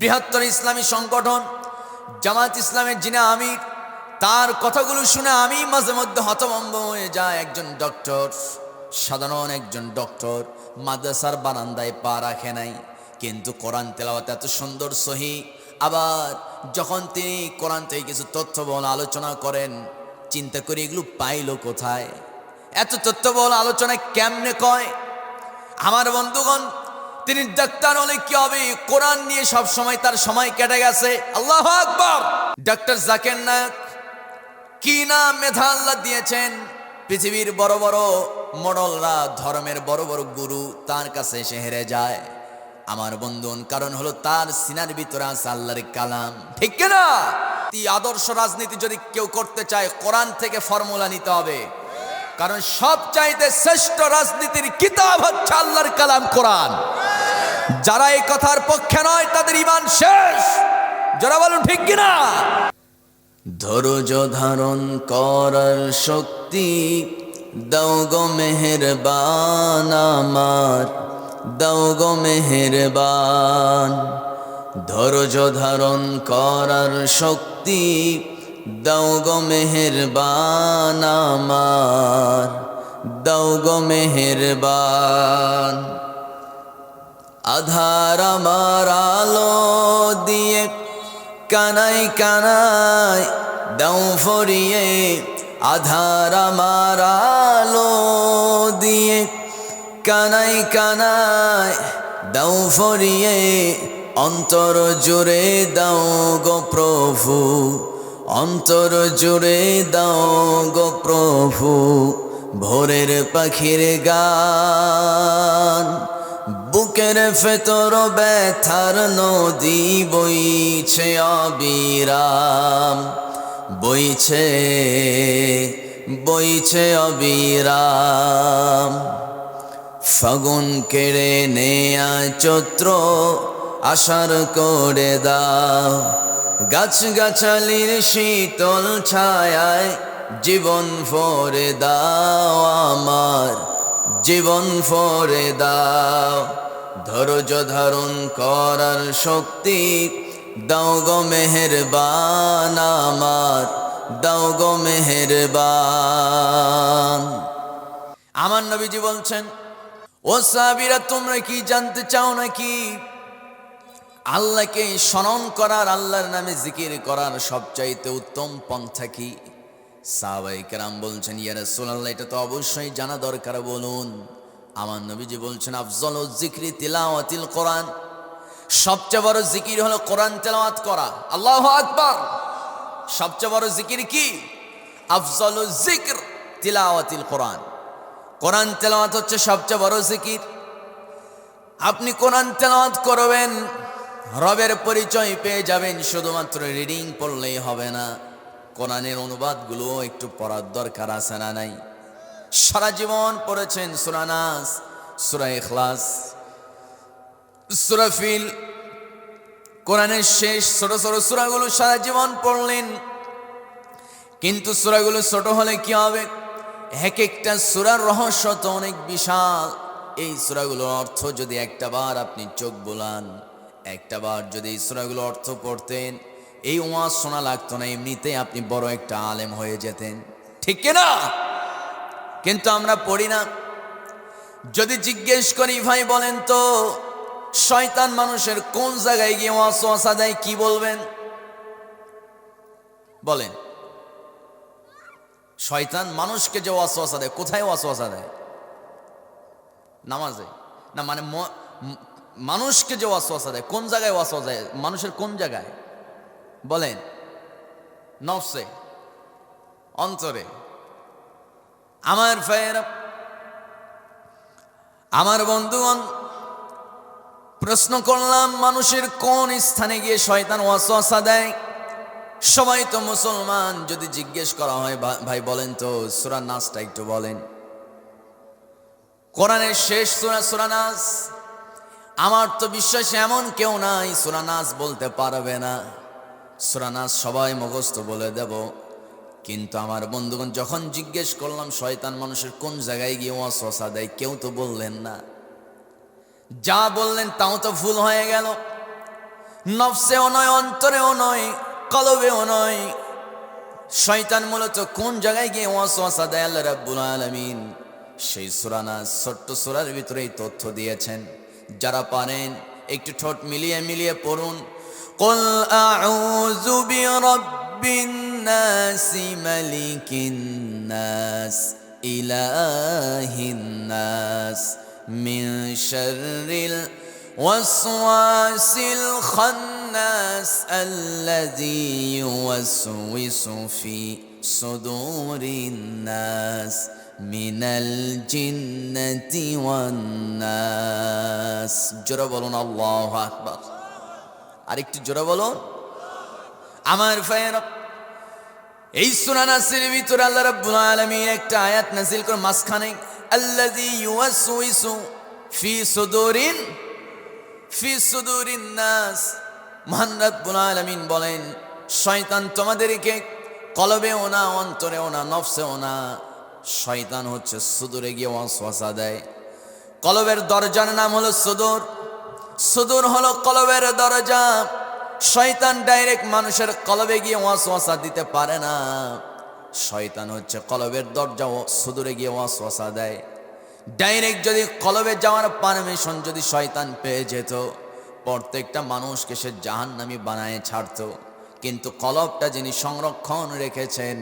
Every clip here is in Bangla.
বৃহত্তর ইসলামী সংগঠন জামাত ইসলামের যিনি আমির, তার কথাগুলো শুনে আমি মাঝে মধ্যে হতভম্ব হয়ে যায়। একজন ডক্টর, সাধারণ একজন ডক্টর, মাদ্রাসার বারান্দায় পা রাখে নাই, কিন্তু কোরআন তেলাওয়াত এত সুন্দর সহি। আবার যখন তিনি কোরআন থেকে কিছু তথ্যবহুল আলোচনা করেন, চিন্তা করি এগুলো পাইল কোথায়? এত তথ্যবহুল আলোচনা কেমনে কয়? আমার বন্ধুগণ, তিনি ডাক্তার হলে কি হবে? কোরআন নিয়ে সব সময় তার সময় কেটে গেছে। আল্লাহু আকবার। ডক্টর জাকির নায়েক, কি না মেধা আল্লাহ দিয়েছেন! পৃথিবীর বড় বড় মডেলরা, ধর্মের বড় বড় গুরু তার কাছে এসে হেরে যায়। আমার বন্ধুগণ, কারণ হলো তার সিনার ভিতরে আছে আল্লাহর কালাম, ঠিক কিনা? আদর্শ রাজনীতি যদি কেউ করতে চায়, কোরআন থেকে ফর্মুলা নিতে হবে, কারণ সবচাইতে শ্রেষ্ঠ রাজনীতির কিতাব হচ্ছে আল্লাহর কালাম কোরআন। যারা এই কথার পক্ষে নয় তাদের ঈমান শেষ। যারা বলুন ঠিক কিনা? ধৈর্য ধারণ করার শক্তি দাও গো মেহেরবান আমার, দাও গো মেহেরবান। ধৈর্য ধারণ করার শক্তি দাও গো মেহেরবান আমার, দাও গো মেহেরবান। আধার আমার আলো দিয়ে কানাই কানাই দাও ফরিয়ে, আধার আমার আলো দিয়ে কানাই কানাই দাও ফরিয়ে। অন্তর জুড়ে দাও গো প্রভু, অন্তর জুড়ে দাও গো প্রভু ভোরের পাখির গান। বুকের ভেতর ব্যথার নদী বইছে অবিরাম, বইছে বইছে অবিরাম। ফাগুন কেড়ে নেয়া চৈত্র আষাঢ় করে দাও, গাছ গাছালির শীতল ছায়ায় জীবন ভরে দাও আমার, জীবন ভরে দাও। ধৈর্য ধারণ করার শক্তি দাও গো মেহেরবান আমার, দাও গো মেহেরবান। আমার নবীজি বলছেন, ও সাহাবীরা, তোমরা কি জানতে চাও নাকি আল্লাহকে স্মরণ করার, আল্লাহর নামে জিকির করার সবচাইতে উত্তম পন্থা কি? সাহাবায়ে কেরাম বলছেন, ইয়া রাসূলুল্লাহ, এটা তো অবশ্যই জানা দরকার, বলুন। আমার নবীজি বলছেন, আফজালুজ যিকরি তিলাওয়াতিল কোরআন, সবচেয়ে বড় জিকির হলো কোরআন তেলাওয়াত করা। আল্লাহু আকবার। সবচেয়ে বড় জিকির কি? আফজালুজ যিকর তিলাওয়াতিল কোরআন। কোরআন তেলাওয়াত হচ্ছে সবচেয়ে বড় জিকির। আপনি কোরআন তেলাওয়াত করবেন, রবের পরিচয় পেয়ে যাবেন। শুধুমাত্র রিডিং পড়লেই হবে না, কোরআনের অনুবাদগুলো একটু পড়ার দরকার আছে না নাই? সারা জীবন পড়েছেন সূরা নাস, সূরা ইখলাস, সূরা ফিল, কোরআনের শেষ ছোট ছোট সূরাগুলো সারা জীবন পড়লেন, কিন্তু সূরাগুলো ছোট হলে কি হবে? এক একটা সূরার রহস্য তো অনেক বিশাল। এই সূরাগুলোর অর্থ যদি একটাবার আপনি চোখ বোলান, একটাবার যদি এই সূরাগুলোর অর্থ পড়তেন, এই ওয়াজ শোনা লাগতো না, এমনিতেই আপনি বড় একটা আলেম হয়ে যেতেন, ঠিক কিনা? কিন্তু আমরা পড়ি না। যদি জিজ্ঞেস করি, ভাই বলেন তো, শয়তান মানুষের কোন জায়গায় গিয়ে ওয়াসওয়াসা দেয়, কি বলবেন? বলেন। শয়তান মানুষকে যে ওয়াসওয়াসা দেয়, কোথায় ওয়াসওয়াসা দেয়? নামাজে না, মানে মানুষকে যে ওয়াসওয়াসা দেয়, কোন জায়গায় ওয়াসওয়াসা দেয়? মানুষের কোন জায়গায় বলেন? নফসে, অন্তরে। আমার ভাইয়েরা, আমার বন্ধুগণ, প্রশ্ন করলাম, মানুষের কোন স্থানে গিয়ে শয়তান ওয়াসওয়াসা দেয়? সবাই তো মুসলমান। যদি জিজ্ঞেস করা হয়, ভাই বলেন তো সূরা নাসটা একটু বলেন। কোরআনের শেষ সূরা সূরা নাস। আমার তো বিশ্বাস এমন কেউ নাই সূরা নাস বলতে পারবে না। সূরা নাস সবাই মুখস্থ বলে দেব, কিন্তু আমার বন্ধুগণ, যখন জিজ্ঞেস করলাম শয়তান মানুষের কোন জায়গায় গিয়ে ওয়াসওয়াসা দেয়, কেউ তো বললেন না। যা বললেন তাও তো ভুল হয়ে গেল। নফসেও নয়, অন্তরেও নয়, কলবেও নয়। শয়তান মূলত কোন জায়গায় গিয়ে ওয়াসওয়াসা দেয় আল্লাহ রাব্বুল আলামিন সেই সূরা নাস ছোট্ট সূরার ভিতরেই তথ্য দিয়েছেন। যারা পারেন একটু ঠোঁট মিলিয়ে মিলিয়ে পড়ুন। কুল আউযু বিরাব্বিন নাস মালিকিন নাস ইলাহিন নাস মিন শাররিল ওয়াসওয়াসিল খান্নাস আল্লাযী ইউওয়াসওয়িসু ফি সুদুরিন নাস মিনাল জিন্নাতি ওয়ান নাস। জোরে বলুন আল্লাহু আকবার। আরেকটু জোরে বলুন। আমার ভাইয়েরা, এই সূরা নাসের ভিতরে আল্লাহ রাব্বুল আলামিন একটা আয়াত নাযিল করে মাঝখানে, আল্লাযী ইউওয়াসওয়িসু ফি সুদুরিন নাস। মহান রাব্বুল আলামিন বলেন, শয়তান তোমাদেরকে কলবেও না, অন্তরেও না, নফসেও না, শয়তান হচ্ছে সুদূরে গিয়ে ওয়াসওয়াসা দেয়। কলবের দরজার নাম হলো সুদূর। সুদূর হলো কলবের দরজা। শয়তান ডাইরেক্ট মানুষের কলবে গিয়ে ওয়াসওয়াসা দিতে পারে না। শয়তান হচ্ছে কলবের দরজা, সুদূরে গিয়ে ওয়াসওয়াসা দেয়। ডাইরেক্ট যদি কলবে যাওয়ার পারমিশন যদি শয়তান পেয়ে যেত, প্রত্যেকটা মানুষকে সে জাহান্নামী বানায় ছাড়তো। কিন্তু কলবটা যিনি সংরক্ষণ রেখেছেন,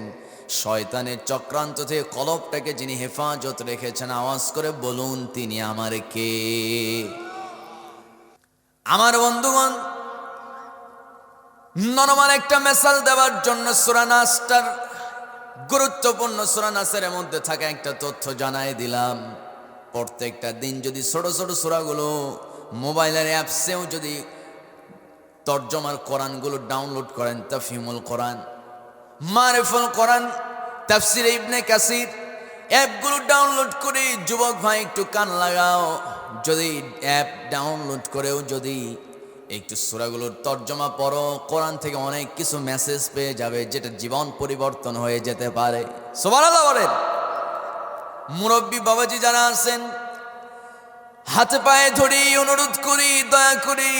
শয়তানের চক্রান্ত থেকে কলবটাকে যিনি হেফাজত রেখেছেন, আওয়াজ করে বলুন তিনি আমার কে? আমার বন্ধুগণ, নরমাল একটা মেসাল দেওয়ার জন্য সূরা নাসটার গুরুত্বপূর্ণ সূরা নাসের মধ্যে থাকা একটা তথ্য জানাই দিলাম। প্রত্যেকটা দিন যদি ছোট ছোট সূরাগুলো মোবাইলের অ্যাপসেও যদি তরজমার কোরআনগুলো ডাউনলোড করেন, তাফহিমুল কোরআন, মারিফুল কোরআন, তাফসির ইবনে কাসির অ্যাপগুলো ডাউনলোড করে, যুবক ভাই একটু কান লাগাও। যদি অ্যাপ ডাউনলোড করেও যদি একটু সূরাগুলোর তরজমা পড়ো, কোরআন থেকে অনেক কিছু মেসেজ পেয়ে যাবে, যেটা জীবন পরিবর্তন হয়ে যেতে পারে। সুবহানাল্লাহ বলেন। মুরব্বী বাবাজি যারা আছেন, হাতে পায়ে ধরি অনুরোধ করি, দয়া করি,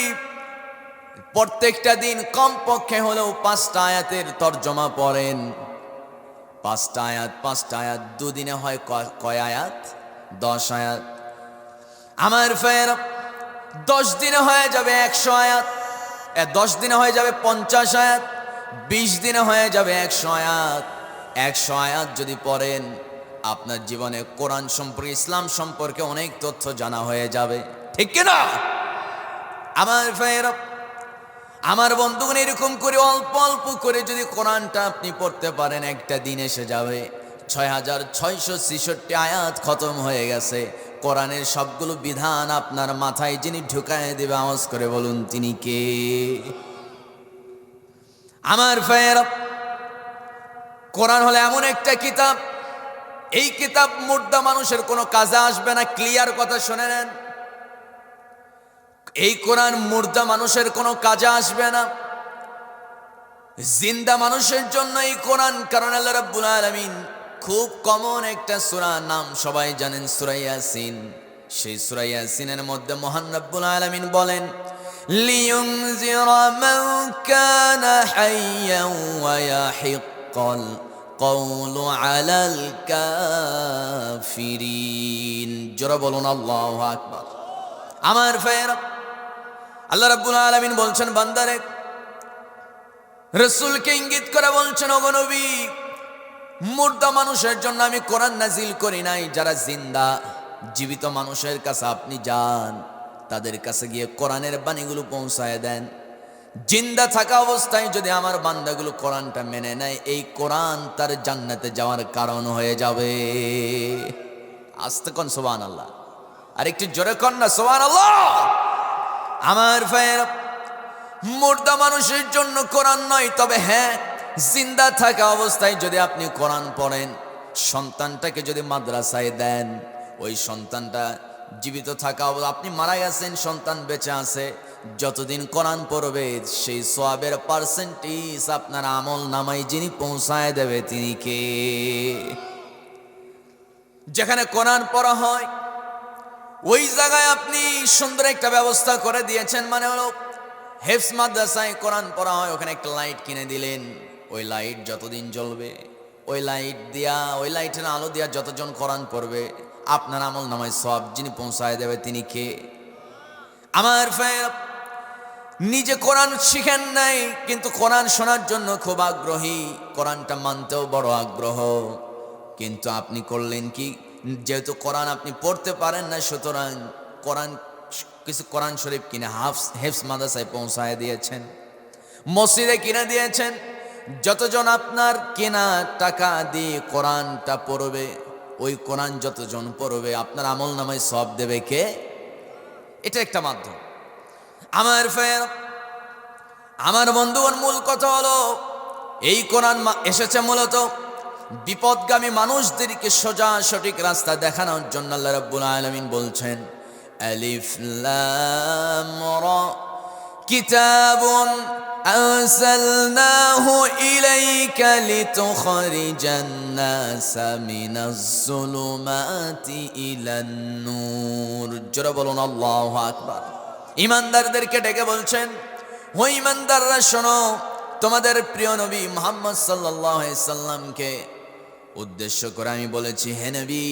প্রত্যেকটা দিন কমপক্ষে হলেও 5টা আয়াতের তরজমা পড়েন। 5টা আয়াত, দুদিনে হয় কয় আয়াত? 10 আয়াত। আমার ফের 10 দিনে হয়ে যাবে 100 আয়াত, 10 দিনে হয়ে যাবে 50 আয়াত, 20 দিনে হয়ে যাবে 100 আয়াত। 100 আয়াত যদি পড়েন, আপনার জীবনে কোরআন সম্পর্কে, ইসলাম সম্পর্কে অনেক তথ্য জানা হয়ে যাবে। ঠিক কিনা? আমার ভাইয়েরা, আমার বন্ধুগণ, এরকম করে অল্প অল্প করে যদি কোরআনটা আপনি পড়তে পারেন, একটা দিন এসে যাবে 6666 আয়াত খতম হয়ে গেছে। কোরআনের সবগুলো বিধান আপনার মাথায় যিনি ঢুকায় দেবে, আওয়াজ করে বলুন তিনি কে? আমার ভাইয়েরা, কোরআন হলো এমন একটা কিতাব, এই কিতাব মুর্দা মানুষের কোনো কাজে আসবে না। ক্লিয়ার কথা শুনে নেন, এই কোরআন মুর্দা মানুষের কোনো কাজে আসবে না, জিন্দা মানুষের জন্য এই কোরআন। কারণ আল্লাহ রাব্বুল আলামিন খুব কমন একটা সূরা, নাম সবাই জানেন, সূরা ইয়াসিন। সেই সূরা ইয়াসিনের মধ্যে মহান রাব্বুল আলামিন বলেন, লিয়ুনজিরা মান কানা হাইয়ান ওয়া ইয়াহিক্কাল কওলু আলাল কাফিরিন। জোরে বলুন আল্লাহু আকবার। আমার ভাইয়েরা, আল্লাহ রাব্বুল আলামিন বলছেন বান্দারে, রাসূলকে ইঙ্গিত করে বলছেন, ওগো নবী, মুর্দা মানুষের জন্য আমি কোরআন নাজিল করি নাই। যারা জিন্দা জীবিত মানুষের কাছে আপনি যান, তাদের কাছে গিয়ে কোরআনের বাণীগুলো পৌঁছায় দেন। জিন্দা থাকা অবস্থায় যদি আমার বান্দাগুলো কোরআনটা মেনে নেয়, এই কোরআন তার জান্নাতে যাওয়ার কারণ হয়ে যাবে। আস্তে কোন সুবহানাল্লাহ, আর একটু জোরে কোন না সুবহানাল্লাহ। আমার ভাইয়েরা, মুর্দা মানুষের জন্য কোরআন নয়, তবে হ্যাঁ, জিন্দা থাকা অবস্থায় যদি আপনি কোরআন পড়েন, সন্তানটাকে যদি মাদ্রাসায় দেন, ওই সন্তানটা জীবিত থাকা অবস্থা, আপনি মারা গেছেন, সন্তান বেঁচে আছে, যতদিন কোরআন পড়বে সেই সওয়াবের পার্সেন্টেজ আপনার আমল নামায় যিনি পৌঁছায় দেবে তিনি কে? যেখানে কোরআন পড়া হয় ওই জায়গায় আপনি সুন্দর একটা ব্যবস্থা করে দিয়েছেন, মানে হলো হেফস মাদ্রাসায় কোরআন পড়া হয়, ওখানে একটা লাইট কিনে দিলেন। ওই লাইট যতদিন জ্বলবে, ওই লাইটের আলো দিয়া যতজন কোরআন পড়বে, আপনার আমল নামায় সব যিনি পৌঁছায় দেবে তিনি কে? আমার ভাইয়েরা, নিজে কোরআন শিখেন নাই, কিন্তু কোরআন শোনার জন্য খুব আগ্রহী, কোরআনটা মানতেও বড় আগ্রহ। কিন্তু আপনি করলেন কি? যেহেতু কোরআন আপনি পড়তে পারেন না, সুতরাং কোরআন শরীফ কিনে হেফস মাদ্রাসায় পৌঁছায় দিয়েছেন, মসজিদে কিনে দিয়েছেন। যতজন আপনার কেনা টাকা দিয়ে কোরআনটা পড়বে, ওই কোরআন যতজন পড়বে আপনার আমল নামায় সব দেবে কে? এটা একটা মাধ্যম। আমার ফের আমার বন্ধুগণ, মূল কথা হলো এই কোরআন এসেছে মূলত বিপদগামী মানুষদেরকে সোজা সঠিক রাস্তা দেখানোর জন্য। আল্লাহ রাব্বুল আলামিন বলছেন, আলিফ লাম রা কিতাবুন আরসালনাহু ইলাইকা লিতুখরিজান নাসা মিনাজ যুলুমাতি ইলান নূর। জোরে বলুন আল্লাহু আকবার। ঈমানদারদেরকে ডেকে বলছেন, ও ঈমানদাররা শোনো, তোমাদের প্রিয় নবী মুহাম্মদ সাল্লাল্লাহু আলাইহি সাল্লামকে উদ্দেশ্য করে আমি বলেছি, হে নবী,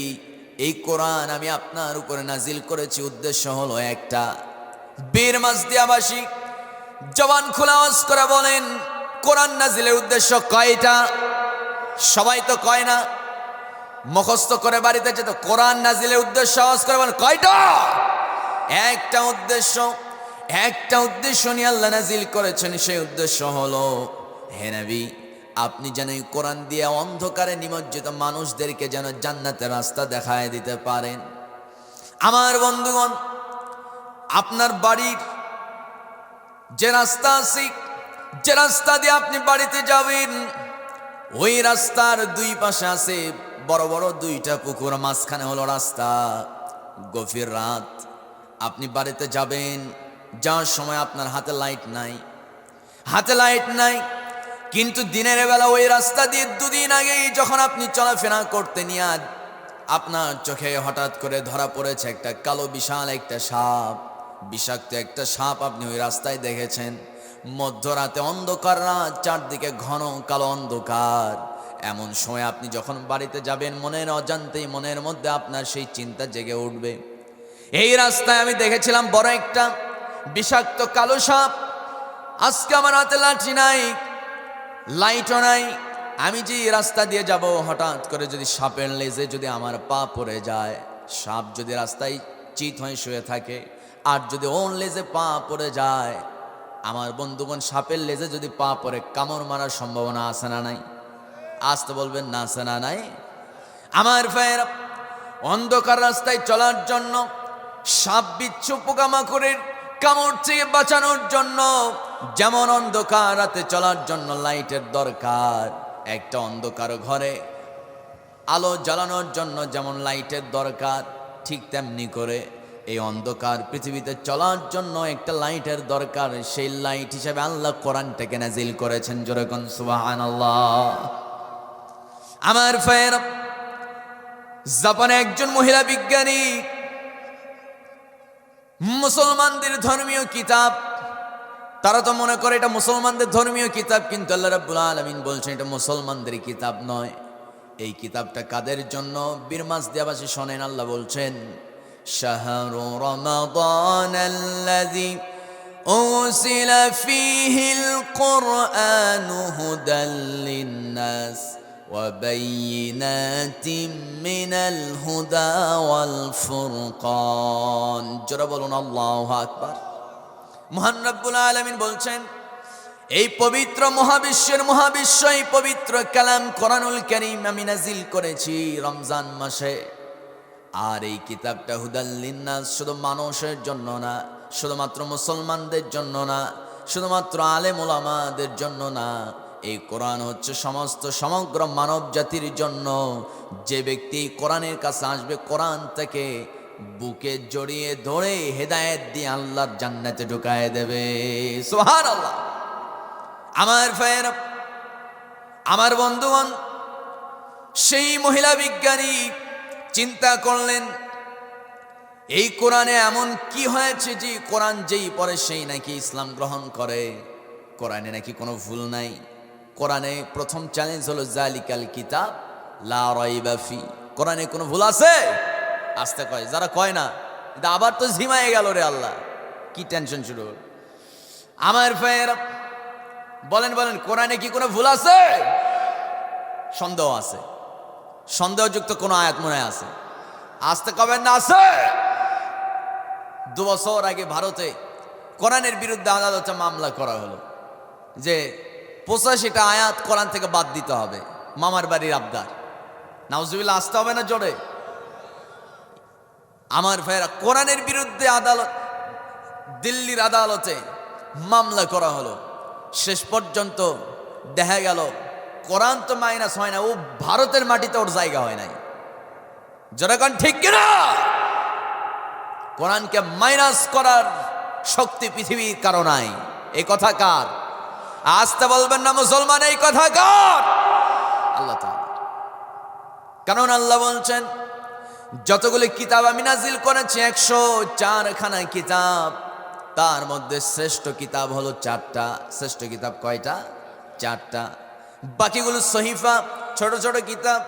এই কোরআন আমি আপনার উপরে নাজিল করেছি। উদ্দেশ্য হলো একটা। বীর মাসদিয়াবাসী জবান খোলা আওয়াজ করে বলেন, কোরআন নাজিলের উদ্দেশ্য কয়টা? সবাই তো কয় না, মুখস্থ করে বাড়িতে যেত কোরআন নাজিলের উদ্দেশ্য আওয়াজ করে বলেন কয়টা? একটা উদ্দেশ্য নিয়ে আল্লাহ নাজিল করেছেন। সেই উদ্দেশ্য হলো, হে নবী, আপনি যেন এই কোরআন দিয়ে অন্ধকারে নিমজ্জিত মানুষদেরকে যেন জান্নাতের রাস্তা দেখায় দিতে পারেন। আমার বন্ধুগণ, আপনার বাড়ির যে রাস্তা আছে, যে রাস্তা দিয়ে আপনি বাড়িতে যাবেন, ওই রাস্তার দুই পাশে আছে বড় বড় দুইটা পুকুর, মাঝখানে হলো রাস্তা। গভীর রাত আপনি বাড়িতে যাবেন, যাওয়ার সময় আপনার হাতে লাইট নাই, কিন্তু দিনের বেলা ওই রাস্তা দিয়ে দুদিন আগেই যখন আপনি চলাফেরা করতে নিয়ে আপনার চোখে হঠাৎ করে ধরা পড়েছে একটা কালো বিশাল একটা সাপ, বিষাক্ত একটা সাপ আপনি ওই রাস্তায় দেখেছেন। মধ্যরাতে অন্ধকার রাত, চারদিকে ঘন কালো অন্ধকার। এমন সময় আপনি যখন বাড়িতে যাবেন, মনের অজান্তেই মনের মধ্যে আপনার সেই চিন্তা জেগে উঠবে, এই রাস্তায় আমি দেখেছিলাম বড় একটা বিষাক্ত কালো সাপ, আজকে আমার হাতে লাঠি নাই, লাইটও নাই, আমি যে রাস্তা দিয়ে যাব, হঠাৎ করে যদি সাপের লেজে যদি আমার পা পড়ে যায়, সাপ যদি রাস্তায় চিত হয়ে শুয়ে থাকে, আর যদি ওর লেজে পা পড়ে যায়, আমার বন্ধুগণ, সাপের লেজে যদি পা পড়ে কামড় মারার সম্ভাবনা আছে না নাই? আসতে বলবেন না, আছে না নাই? আমার ভাইয়েরা, অন্ধকার রাস্তায় চলার জন্য, সাপ বিচ্ছু পোকামাকড়ের কামড় থেকে বাঁচানোর জন্য যেমন অন্ধকার রাতে চলার জন্য লাইটের দরকার, একটা অন্ধকার ঘরে আলো জ্বালানোর জন্য যেমন লাইটের দরকার, ঠিক তেমনি করে এই অন্ধকার পৃথিবীতে চলার জন্য একটা লাইটের দরকার। সেই লাইট হিসেবে আল্লাহ কোরআনটাকে নাজিল করেছেন। জোরে কোন সুবহানাল্লাহ। আমার ভাইয়েরা, জাপানে একজন মহিলা বিজ্ঞানী মুসলমানদের ধর্মীয় কিতাব, তারা তো মনে করে এটা মুসলমানদের ধর্মীয় কিতাব, কিন্তু আল্লাহ রাব্বুল আলামিন বলছেন এটা মুসলমানদের কিতাব নয়। এই কিতাবটা কাদের জন্য? বীর মাসদিয়াবাসী শোনেন, আল্লাহ বলছেন, শাহরু রমাদানাল্লাযী উনজিলা ফীহিল কুরআনু হুদাল লিন্নাস ওয়াবাইয়িনাতিম মিনাল হুদা ওয়াল ফুরকান। জোরে বলুন আল্লাহু আকবার। মহান রব্বুল আলামিন বলছেন, এই পবিত্র মহাবিশ্ব, এই পবিত্র কালাম কোরআনুল কারীম আমি নাজিল করেছি রমজান মাসে। আর এই কিতাবটা হুদাল লিন্নাস, শুধু মানুষের জন্য না, শুধুমাত্র মুসলমানদের জন্য না, শুধুমাত্র আলেম ওলামাদের জন্য না, এই কোরআন হচ্ছে সমগ্র মানব জাতির জন্য। যে ব্যক্তি কোরআনের কাছে আসবে, কোরআন থেকে বুকে জড়িয়ে ধরে হেদায়েত দিয়ে আল্লাহর জান্নাতে ঢুকায় দেবে। সুবহানাল্লাহ। আমার ভাইয়েরা, আমার বন্ধুগণ, সেই মহিলা বিজ্ঞানী চিন্তা করলেন, এই কোরআনে এমন কি হয়েছে যে কোরআন যেই পড়ে সেই নাকি ইসলাম গ্রহণ করে? কোরআনে নাকি কোনো ভুল নাই? কোরআনে প্রথম চ্যালেঞ্জ হলো জালিকাল কিতাব লা রাইবা ফি। কোরআনে কোনো ভুল আছে? আসতে কয়, যারা কয় না কিন্তু আবার তো ঝিমায়ে গেল রে আল্লাহ, কি টেনশন শুরু হল। আমার ভাইয়েরা বলেন বলেন, কোরআনে কি কোনো ভুল আছে? সন্দেহ আছে। সন্দেহযুক্ত কোনো আয়াত মনে আছে? আসতে কবেন না আছে। 2 বছর আগে ভারতে কোরআনের বিরুদ্ধে আদালতে মামলা করা হলো যে 85টা আয়াত কোরআন থেকে বাদ দিতে হবে। মামার বাড়ির আবদার। নাউজুবিল্লাহ, আসতে হবে না জোরে? আমার ভাইয়েরা, কোরআনের বিরুদ্ধে আদালত, দিল্লির আদালতে মামলা করা হলো। শেষ পর্যন্ত দেখা গেল কোরআন তো মাইনাস হয় না, ও ভারতের মাটিতে ওর জায়গা হয় নাই। যেরকম ঠিক কিনা? কোরআনকে মাইনাস করার শক্তি পৃথিবীর কারো নাই। এই কথা কার? আসতে বলবেন না মুসলমান, এই কথা কার? আল্লাহ তাআলা। কারণ আল্লাহ বলছেন, যতগুলি কিতাব আমি নাজিল করেছি 104খানা কিতাব, তার মধ্যে শ্রেষ্ঠ কিতাব হলো 4টা। শ্রেষ্ঠ কিতাব কয়টা? 4টা। বাকিগুলো সহিফা, ছোট ছোট কিতাব।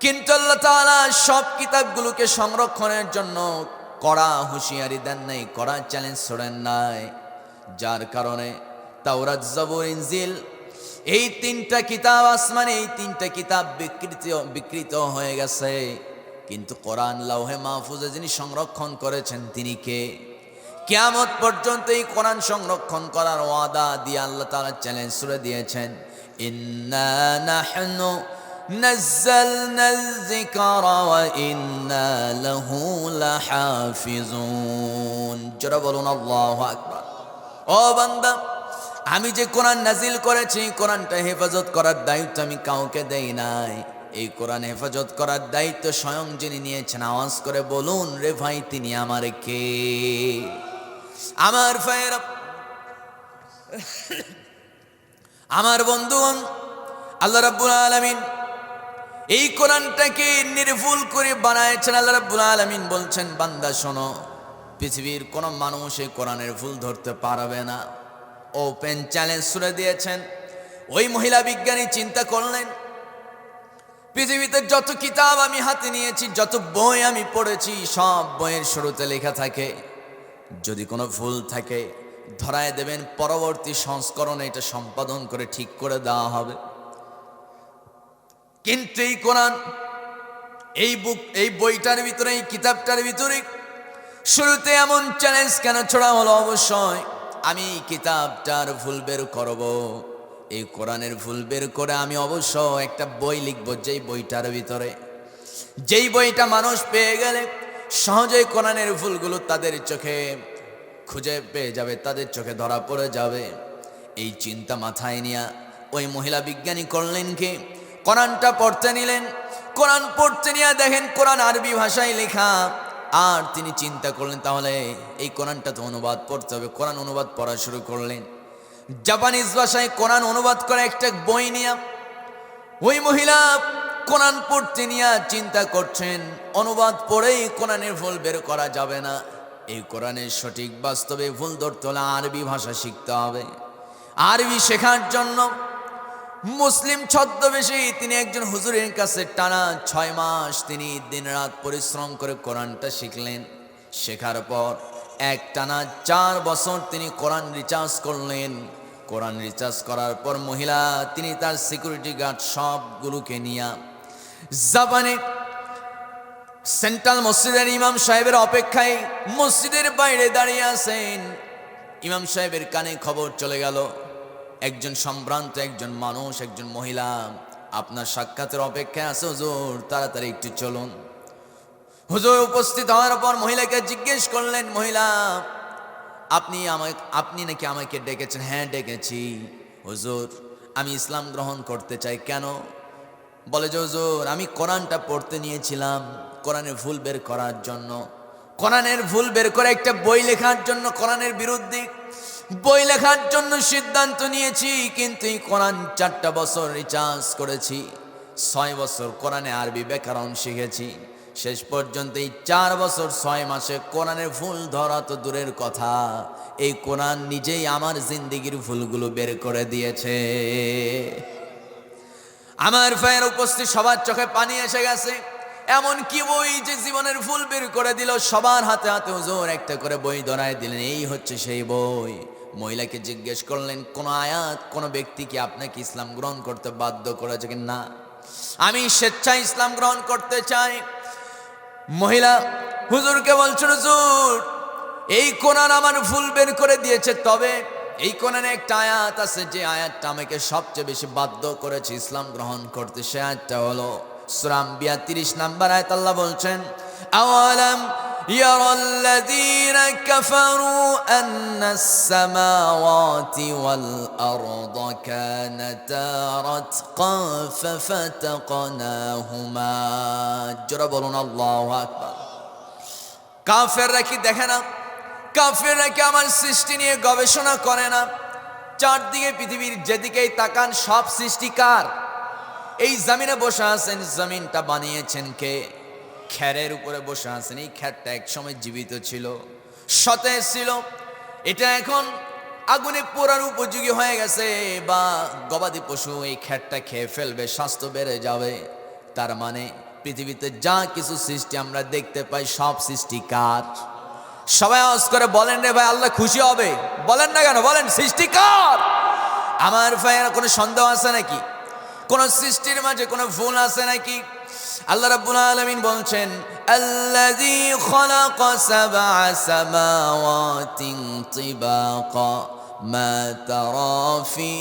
কিন্তু আল্লাহ তাআলা সব কিতাবগুলোকে সংরক্ষণের জন্য কড়া হুঁশিয়ারি দেন নাই, কড়া চ্যালেঞ্জ ছড়েন নাই। যার কারণে তাওরাত, জবুর, ইনজিল, এই 3টা কিতাব আসমানে, এই 3টা কিতাব বিকৃত হয়ে গেছে। কিন্তু কোরআন লাউহে মাহফুজে যিনি সংরক্ষণ করেছেন তিনি কে? কিয়ামত পর্যন্ত এই কোরআন সংরক্ষণ করার ওয়াদা দিয়ে আল্লাহ তাআলা চ্যালেঞ্জ ছুড়ে দিয়েছেন, ইন্না নাহনু নাযালনাল যিকরা ওয়া ইন্না লাহু লাহাফিজুন। যারা বলুন আল্লাহু আকবার। ও বান্দা, আমি যে কোরআন নাজিল করেছি, কোরআনটা হেফাজত করার দায়িত্ব আমি কাউকে দেই নাই। এই কোরআন হেফাজত করার দায়িত্ব স্বয়ং যিনি নিয়েছেন, আওয়াজ করে বলুন রে ভাই, তিনি আমার কে? আমার ভাইয়েরা, আমার বন্ধুগণ, আল্লাহ রাব্বুল আলামিন এই কোরআনটাকে নির্ভুল করে বানায়ছেন। আল্লাহ রাব্বুল আলামিন বলছেন, বান্দা শোনো, পৃথিবীর কোন মানুষ এই কোরআনের ভুল ধরতে পারবে না। ওপেন চ্যালেঞ্জ ছুড়ে দিয়েছেন। ওই মহিলা বিজ্ঞানী চিন্তা করলেন, পৃথিবীতে যত কিতাব আমি হাতে নিয়েছি, যত বই আমি পড়েছি, সব বইয়ের শুরুতে লেখা থাকে যদি কোনো ভুল থাকে ধরায় দেবেন, পরবর্তী সংস্করণে এটা সম্পাদন করে ঠিক করে দেওয়া হবে। কিন্তু এই কোরআন, এই বইটার ভিতরে, এই কিতাবটার ভিতরে শুরুতে এমন চ্যালেঞ্জ কেন ছড়া হলো? অবশ্যই আমি কিতাবটার ভুল বের করব, এই কোরআনের ভুল বের করে আমি অবশ্য একটা বই লিখব, যেই বইটার ভিতরে, যেই বইটা মানুষ পেয়ে গেলে সহজেই কোরআনের ভুলগুলো তাদের চোখে খুঁজে পেয়ে যাবে, তাদের চোখে ধরা পড়ে যাবে। এই চিন্তা মাথায় নিয়ে ওই মহিলা বিজ্ঞানী করলেন কি, কোরআনটা পড়তে নিলেন। কোরআন পড়তে নিয়ে দেখেন কোরআন আরবি ভাষায় লেখা। আর তিনি চিন্তা করলেন, তাহলে এই কোরআনটা তো অনুবাদ পড়তে হবে। কোরআন অনুবাদ পড়া শুরু করলেন। জাপানিজ ভাষায় কোরআন অনুবাদ করে একটা বই নিয়ে ওই মহিলা কোরআন পড়তে নিয়ে চিন্তা করছেন, অনুবাদ পড়েই কোরআনের ভুল বের করা যাবে না। এই কোরআনের সঠিক বাস্তবে ভুল ধরতে হলে আরবি ভাষা শিখতে হবে। আরবি শেখার জন্য মুসলিম ছদ্মবেশী তিনি একজন হুজুরের কাছে টানা 6 মাস তিনি দিনরাত পরিশ্রম করে কোরআনটা শিখলেন। শেখার পর এক টানা 4 বছর তিনি কোরআন রিচার্জ করলেন। কোরআন রিচার্জ করার পর মহিলা তিনি তার সিকিউরিটি গার্ড সবগুলোকে নিয়ে জাপানে সেন্ট্রাল মসজিদের ইমাম সাহেবের অপেক্ষায় মসজিদের বাইরে দাঁড়িয়ে আছেন। ইমাম সাহেবের কানে খবর চলে গেল, একজন সম্ভ্রান্ত একজন মানুষ, একজন মহিলা আপনার সাক্ষাতের অপেক্ষায় আছে, হুজুর তাড়াতাড়ি একটু চলুন। হুজুর উপস্থিত হওয়ার পর মহিলাকে জিজ্ঞেস করলেন, মহিলা আপনি নাকি আমাকে ডেকেছেন? হ্যাঁ ডেকেছি হুজুর, আমি ইসলাম গ্রহণ করতে চাই। কেন? বলে যে হুজুর আমি কোরআনটা পড়তে নিয়েছিলাম কোরআনের ভুল বের করার জন্য, কোরআনের ভুল বের করে একটা বই লেখার জন্য, কোরআনের বিরুদ্ধে বই লেখার জন্য সিদ্ধান্ত নিয়েছি। কিন্তু এই কোরআন 4টা বছর রিচার্জ করেছি, 6 বছর কোরআনে আরবি ব্যাকরণ শিখেছি, শেষ পর্যন্ত এই 4 বছর 6 মাসে কোরআনের ফুল ধরা তো দূরের কথা, এই কোরআন নিজেই আমার জিন্দেগির ফুলগুলো বের করে দিয়েছে। আমার ভাইয়ের উপস্থিত সবার চোখে পানি এসে গেছে। এমন কি বই যে জীবনের ফুল বের করে দিল। সবার হাতে হাতে হুজুর একটা করে বই ধরায় দিলেন, এই হচ্ছে সেই বই। মহিলাকে জিজ্ঞেস করলেন, কোন আয়াত কোন ব্যক্তি কি আপনাকে ইসলাম গ্রহণ করতে বাধ্য করেছে কি? না, আমি স্বেচ্ছায় ইসলাম গ্রহণ করতে চাই। মহিলা হুজুরকে বলছেন, হুজুর এই কোরআন আমার ফুল বের করে দিয়েছে, তবে এই কোরআনে একটা আয়াত আছে যে আয়াতটা আমাকে সবচেয়ে বেশি বাধ্য করেছে ইসলাম গ্রহণ করতে। সে আয়াতটা হলো সূরা আম্বিয়া 30 নম্বর আয়াত। আল্লাহ বলছেন, আওয়ালাম ইয়ারাল্লাযীনা কাফারু আন্নাস সামাওয়াতি ওয়াল আরদা কানাতা রাতকান ফাফাতাকনাহুমা। জোরে বলুন আল্লাহু আকবার। কাফেররা কি দেখে না? কাফেররা কি আমার সৃষ্টি নিয়ে গবেষণা করে না? চারদিকে পৃথিবীর যেদিকেই তাকান সব সৃষ্টি কার? এই জমিনে বসে আছেন, জমিনটা বানিয়েছেন কে? খ্যারের উপরে বসে আছেন। এই খ্যারটা একসময় জীবিত ছিল, সতেজ ছিল। এটা এখন আগুনে পোড়ার উপযোগী হয়ে গেছে, বা গবাদি পশু এই খ্যারটা খেয়ে ফেলবে, স্বাস্থ্য বেড়ে যাবে। তার মানে পৃথিবীতে যা কিছু সৃষ্টি আমরা দেখতে পাই সব সৃষ্টি কার? সবাই আওয়াজ করে বলেন রে ভাই, আল্লাহ খুশি হবে। বলেন না কেন? বলেন, সৃষ্টি কার? আমার ভাইয়েরা কোনো সন্দেহ আছে নাকি? কোন সৃষ্টির মাঝে কোনো ভুল আছে নাকি? আল্লাহ রাব্বুল আলামিন বলছেন, আল্লাযী খালাকা সাবআ সামাওয়াতিন তিবাকা মা তারা ফি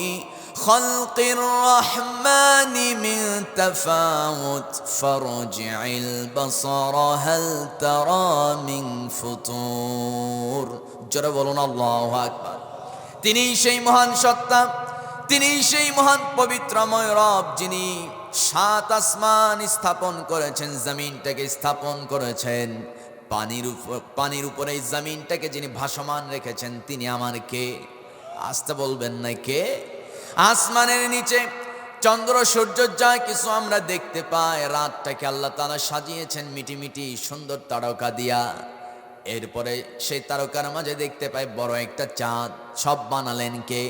খালকির রাহমানি মিন তাফাউত ফারজি'ল বাসারা হাল তারা মিন ফুতুর। জোরে বলুন আল্লাহু আকবার। তিনি সেই মহান সত্তা, তিনি সেই মহান পবিত্রময় রব, যিনি 7 আসমান স্থাপন করেছেন, জমিনটাকে স্থাপন করেছেন। পানির উপরে এই জমিনটাকে যিনি ভাসমান রেখেছেন, তিনি আমার কে? আসতে বলবেন না কে? আসমানের নিচে চন্দ্র সূর্য যা কিছু আমরা দেখতে পাই, রাতটাকে আল্লাহ তাআলা সাজিয়েছেন মিটিমিটি সুন্দর তারকা দিয়া। এরপরে সেই তারকার মাঝে দেখতে পাই বড় একটা চাঁদ। সব বানালেন কে?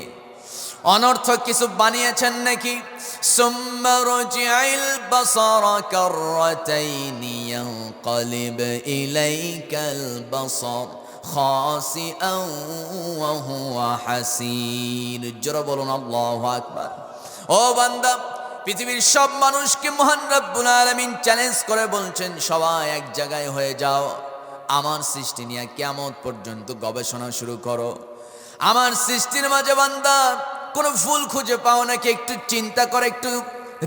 অনর্থক কিছু বানিয়েছেন নাকি? সুম্মা রজি'ল বাসারা কাররাতাইনি ইয়ানকালিব ইলাইকাল বাসার খাসিআন ওয়া হুয়া হাসির। জোরে বলুন আল্লাহু আকবার। ও বান্দা, পৃথিবীর সব মানুষকে মহান রব্বুল আলামিন চ্যালেঞ্জ করে বলছেন, সবাই এক জায়গায় হয়ে যাও, আমার সৃষ্টি নিয়ে কিয়ামত পর্যন্ত গবেষণা শুরু করো। আমার সৃষ্টির মাঝে বান্দা কোনো ভুল খুঁজে পাও নাকি? একটু চিন্তা করে, একটু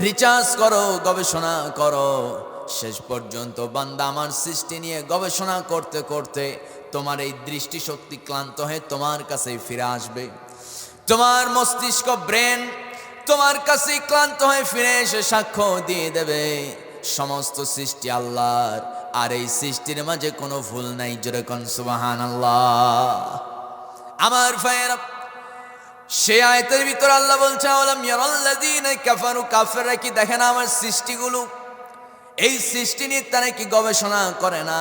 রিচার্জ করো, গবেষণা করো। শেষ পর্যন্ত বান্দা আমার সৃষ্টি নিয়ে গবেষণা করতে করতে তোমার এই দৃষ্টিশক্তি ক্লান্ত হয়ে তোমার কাছেই ফিরে আসবে। তোমার মস্তিষ্ক, ব্রেন তোমার কাছেই ক্লান্ত হয়ে ফিরে এসে সাক্ষ্য দিয়ে দেবে সমস্ত সৃষ্টি আল্লাহর, আর এই সৃষ্টির মাঝে কোনো ভুল নাই। জোরে কোন সুবহানাল্লাহ। আমার ভাইয়েরা, সে আয়াতের ভিতর আল্লাহ বলছে, আওয়ালাম ইয়ারাল্লাযীনা কাফারু, কাফেররা কি দেখে না আমার সৃষ্টিগুলো? এই সৃষ্টি নিয়ে তারা কি গবেষণা করে না?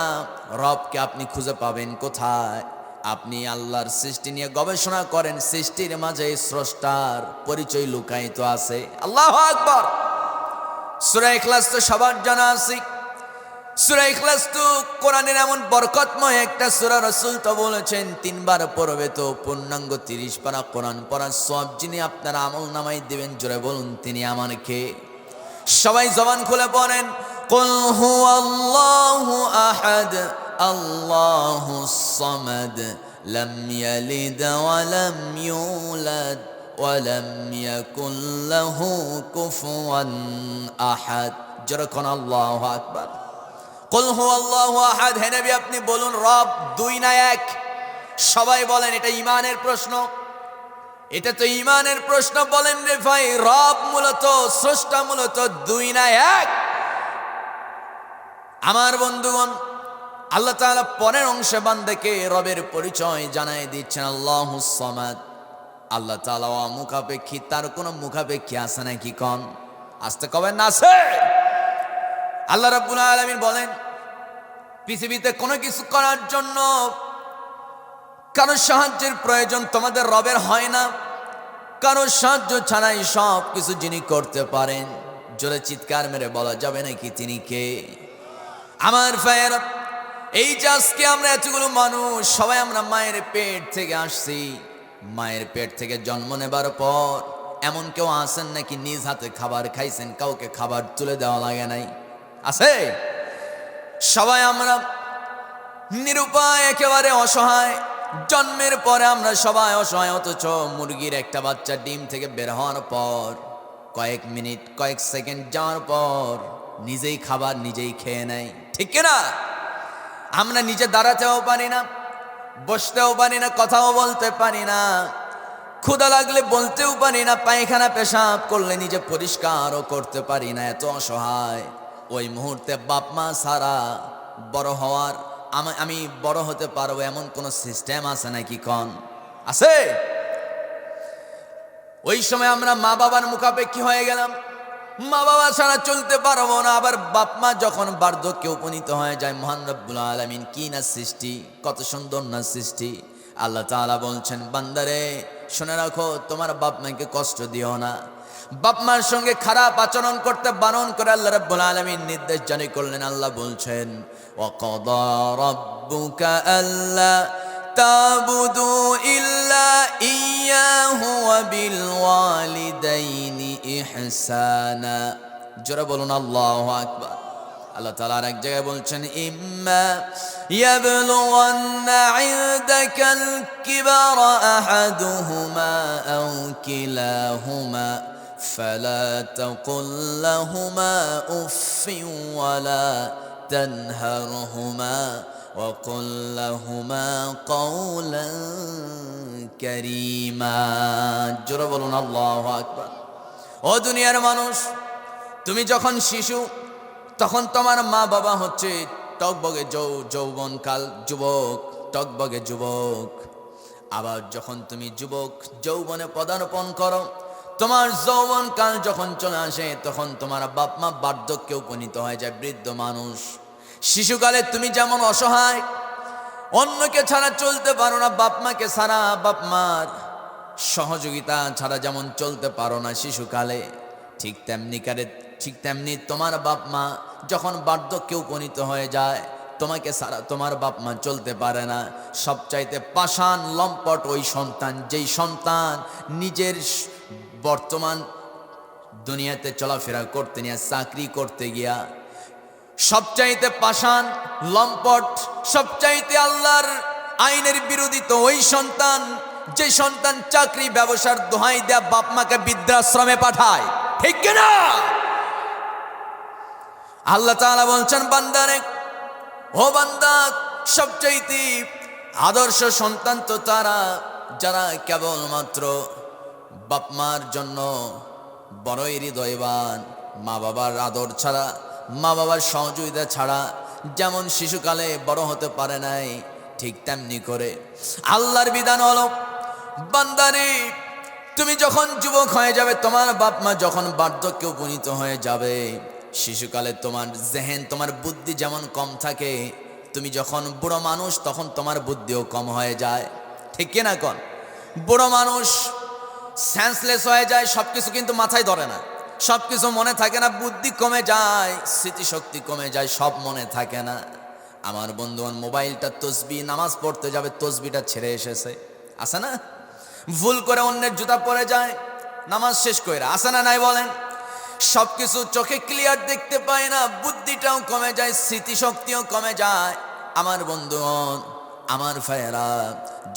রবকে আপনি খুঁজে পাবেন কোথায়? আপনি আল্লাহর সৃষ্টি নিয়ে গবেষণা করেন, সৃষ্টির মাঝে স্রষ্টার পরিচয় লুকায়িত আছে। আল্লাহু আকবার। সূরা ইখলাস তো সবার জানা আছে। সূরা ইখলাস তো কোরআনের এমন বরকতময় একটা সূরা, রাসূল তো বলেছেন 3 বার পড়বে তো পূর্ণাঙ্গ 30 পারা কোরআন পড়ার সওয়াব যিনি আপনার আমল নামায় দিবেন। জোরে বলুন, তিনি আমার কে? সবাই জবান খুলে পড়েন, কুল হুয়াল্লাহু আহাদ আল্লাহুস সামাদ লাম ইয়ালিদ ওয়া লাম ইউলাদ ওয়া লাম ইয়াকুল লাহু কুফুয়ান আহাদ। জোরে কোন আল্লাহু আকবার। কুল হুয়াল্লাহু আহাদ। হে নবী, আপনি বলুন রব 2 না 1? সবাই বলেন, এটা ঈমানের প্রশ্ন। এটা তো ঈমানের প্রশ্ন। বলেন রে ভাই, রব মূলত, স্রষ্টা মূলত 2 না 1? আমার বন্ধুগণ, আল্লাহ তাআলা পরের অংশে বান্দাকে রবের পরিচয় জানাই দিচ্ছেন, আল্লাহুস সামাদ। আল্লাহ তাআলা মুখাপেক্ষী, তার কোনো মুখাপেক্ষী আছে নাকি? কোন আসতে কবেন না আছে? আল্লাহ রাব্বুল আলামিন বলেন, পৃথিবীতে কোনো কিছু করার জন্য কারো সাহায্যের প্রয়োজন তোমাদের রবের হয় না। কারো সাহায্য ছাড়াই সব কিছু যিনি করতে পারেন, জোরে চিৎকার মেরে বলা যাবে নাকি তিনি কে? আমার ভাইয়েরা, এই যে আজকে আমরা এতগুলো মানুষ সবাই আমরা মায়ের পেট থেকে আসছি, মায়ের পেট থেকে জন্ম নেবার পর এমন কেউ আছেন নাকি নিজ হাতে খাবার খাইছেন, কাউকে খাবার তুলে দেওয়া লাগে নাই? আছে? সবাই আমরা নিরুপায়, একেবারে অসহায়। জন্মের পরে আমরা সবাই অসহায়, অথচ মুরগির একটা বাচ্চা ডিম থেকে বের হওয়ার পর কয়েক মিনিট কয়েক সেকেন্ড যাওয়ার পর নিজেই খাবার নিজেই খেয়ে নেয়, ঠিক না? আমরা নিজে দাঁড়াতেও পারি না, বসতেও পারি না, কথাও বলতে পারি না, ক্ষুধা লাগলে বলতেও পারি না, পায়খানা পেশাব করলে নিজে পরিষ্কারও করতে পারি না, এত অসহায়। ওই মুহূর্তে বাপ মা ছাড়া বড় হওয়ার, আমি বড় হতে পারবো এমন কোন সিস্টেম আছে নাকি? কন আছে? ওই সময় আমরা মা বাবার মুখাপেক্ষী হয়ে গেলাম, মা বাবা ছাড়া চলতে পারবো না। আবার বাপ মা যখন বার্ধক্যে উপনীত হয়ে যায়, মহান রব্বুল আলামিন কি না সৃষ্টি, কত সুন্দর না সৃষ্টি। আল্লাহ তাআলা বলছেন, বান্দারে শুনে রাখো, তোমার বাপ মাকে কষ্ট দিও না। বাপ মার সঙ্গে খারাপ আচরণ করতে বারণ করে আল্লাহ রাব্বুল আলামিন নির্দেশ জারি করলেন। আল্লাহ বলছেন, ওয়াকাদা রাব্বুকা আল্লা তা'বুদু ইল্লা ইয়্যাহু ওয়া বিল ওয়ালিদাইনি ইহসানা। জোরে বলুন আল্লাহু আকবার। আল্লাহ তাআলা আর এক জায়গায় বলছেন, ইম্মা ইয়াবলুগান্না ইনদাকাল কিবারা আহাদুহুমা আও কিলাহুমা ফালা তাকুল লাহুমা উফফিন ওয়ালা তানহারহুমা وقل لهما قولا كريما। জোরে বলুন আল্লাহু আকবার। ও দুনিয়ার মানুষ, তুমি যখন শিশু তখন তোমার মা বাবা হচ্ছে টকবগে যৌবনকাল, যুবক, টকবগে যুবক। আবার যখন তুমি যুবক যৌবনে পদার্পণ করো, তোমার যৌবনকাল যখন চলে আসে, তখন তোমার বাপ মা বার্ধক্যে উপনীত হয়ে যায়, বৃদ্ধ মানুষ। শিশুকালে তুমি যেমন অসহায়, অন্যকে ছাড়া চলতে পারো না, বাপ মাকে ছাড়া, বাপ মার সহযোগিতা ছাড়া যেমন চলতে পারো না শিশুকালে, ঠিক তেমনি তোমার বাপ মা যখন বার্ধক্যে উপনীত হয়ে যায়, তোমাকে ছাড়া তোমার বাপ মা চলতে পারে না। সবচাইতে পাষাণ লম্পট ওই সন্তান, যেই সন্তান নিজের বর্তমান দুনিয়াতে চলাফেরা করতে নিয়ে, চাকরি করতে গিয়া সবচাইতে পাষাণ লম্পট, সবচাইতে আল্লাহর আইনের বিরোধী তো ওই সন্তান, যে সন্তান চাকরি ব্যবসার দোহাই দেয়া বাপ মাকে বৃদ্ধাশ্রমে পাঠায়, ঠিক কিনা? আল্লাহ তাআলা বলছেন, বান্দারে, ও বান্দা, সবচাইতে আদর্শ সন্তান তো তারা যারা কেবলমাত্র বাপ মার জন্য বড়ই হৃদয়বান, মা বাবার আদর ছাড়া, মা বাবার সহযোগিতা ছাড়া যেমন শিশুকালে বড় হতে পারে নাই, ঠিক তেমনি করে আল্লাহর বিধান হলো, বান্দারে, তুমি যখন যুবক হয়ে যাবে, তোমার বাপ মা যখন বার্ধক্যে উপনীত হয়ে যাবে, শিশুকালে তোমার জেহেন, তোমার বুদ্ধি যেমন কম থাকে, তুমি যখন বুড়ো মানুষ তখন তোমার বুদ্ধিও কম হয়ে যায়, ঠিক কিনা? কোন বুড়ো মানুষ সেন্সলেস হয়ে যায়, সবকিছু কিন্তু মাথায় ধরে না, সবকিছু মনে থাকে না, বুদ্ধি কমে যায়, স্মৃতিশক্তি কমে যায়, সব মনে থাকে না। আমার বন্ধুগণ, মোবাইলটা তসবি, নামাজ পড়তে যাবে, তসবিটা ছেড়ে এসেছে, আসে না? ভুল করে অন্যের জুতা পরে যায়, নামাজ শেষ করে, আসে না নাই বলেন? সবকিছু চোখে ক্লিয়ার দেখতে পায় না, বুদ্ধিটাও কমে যায়, স্মৃতিশক্তিও কমে যায়। আমার বন্ধুগণ, আমার ভাইয়েরা,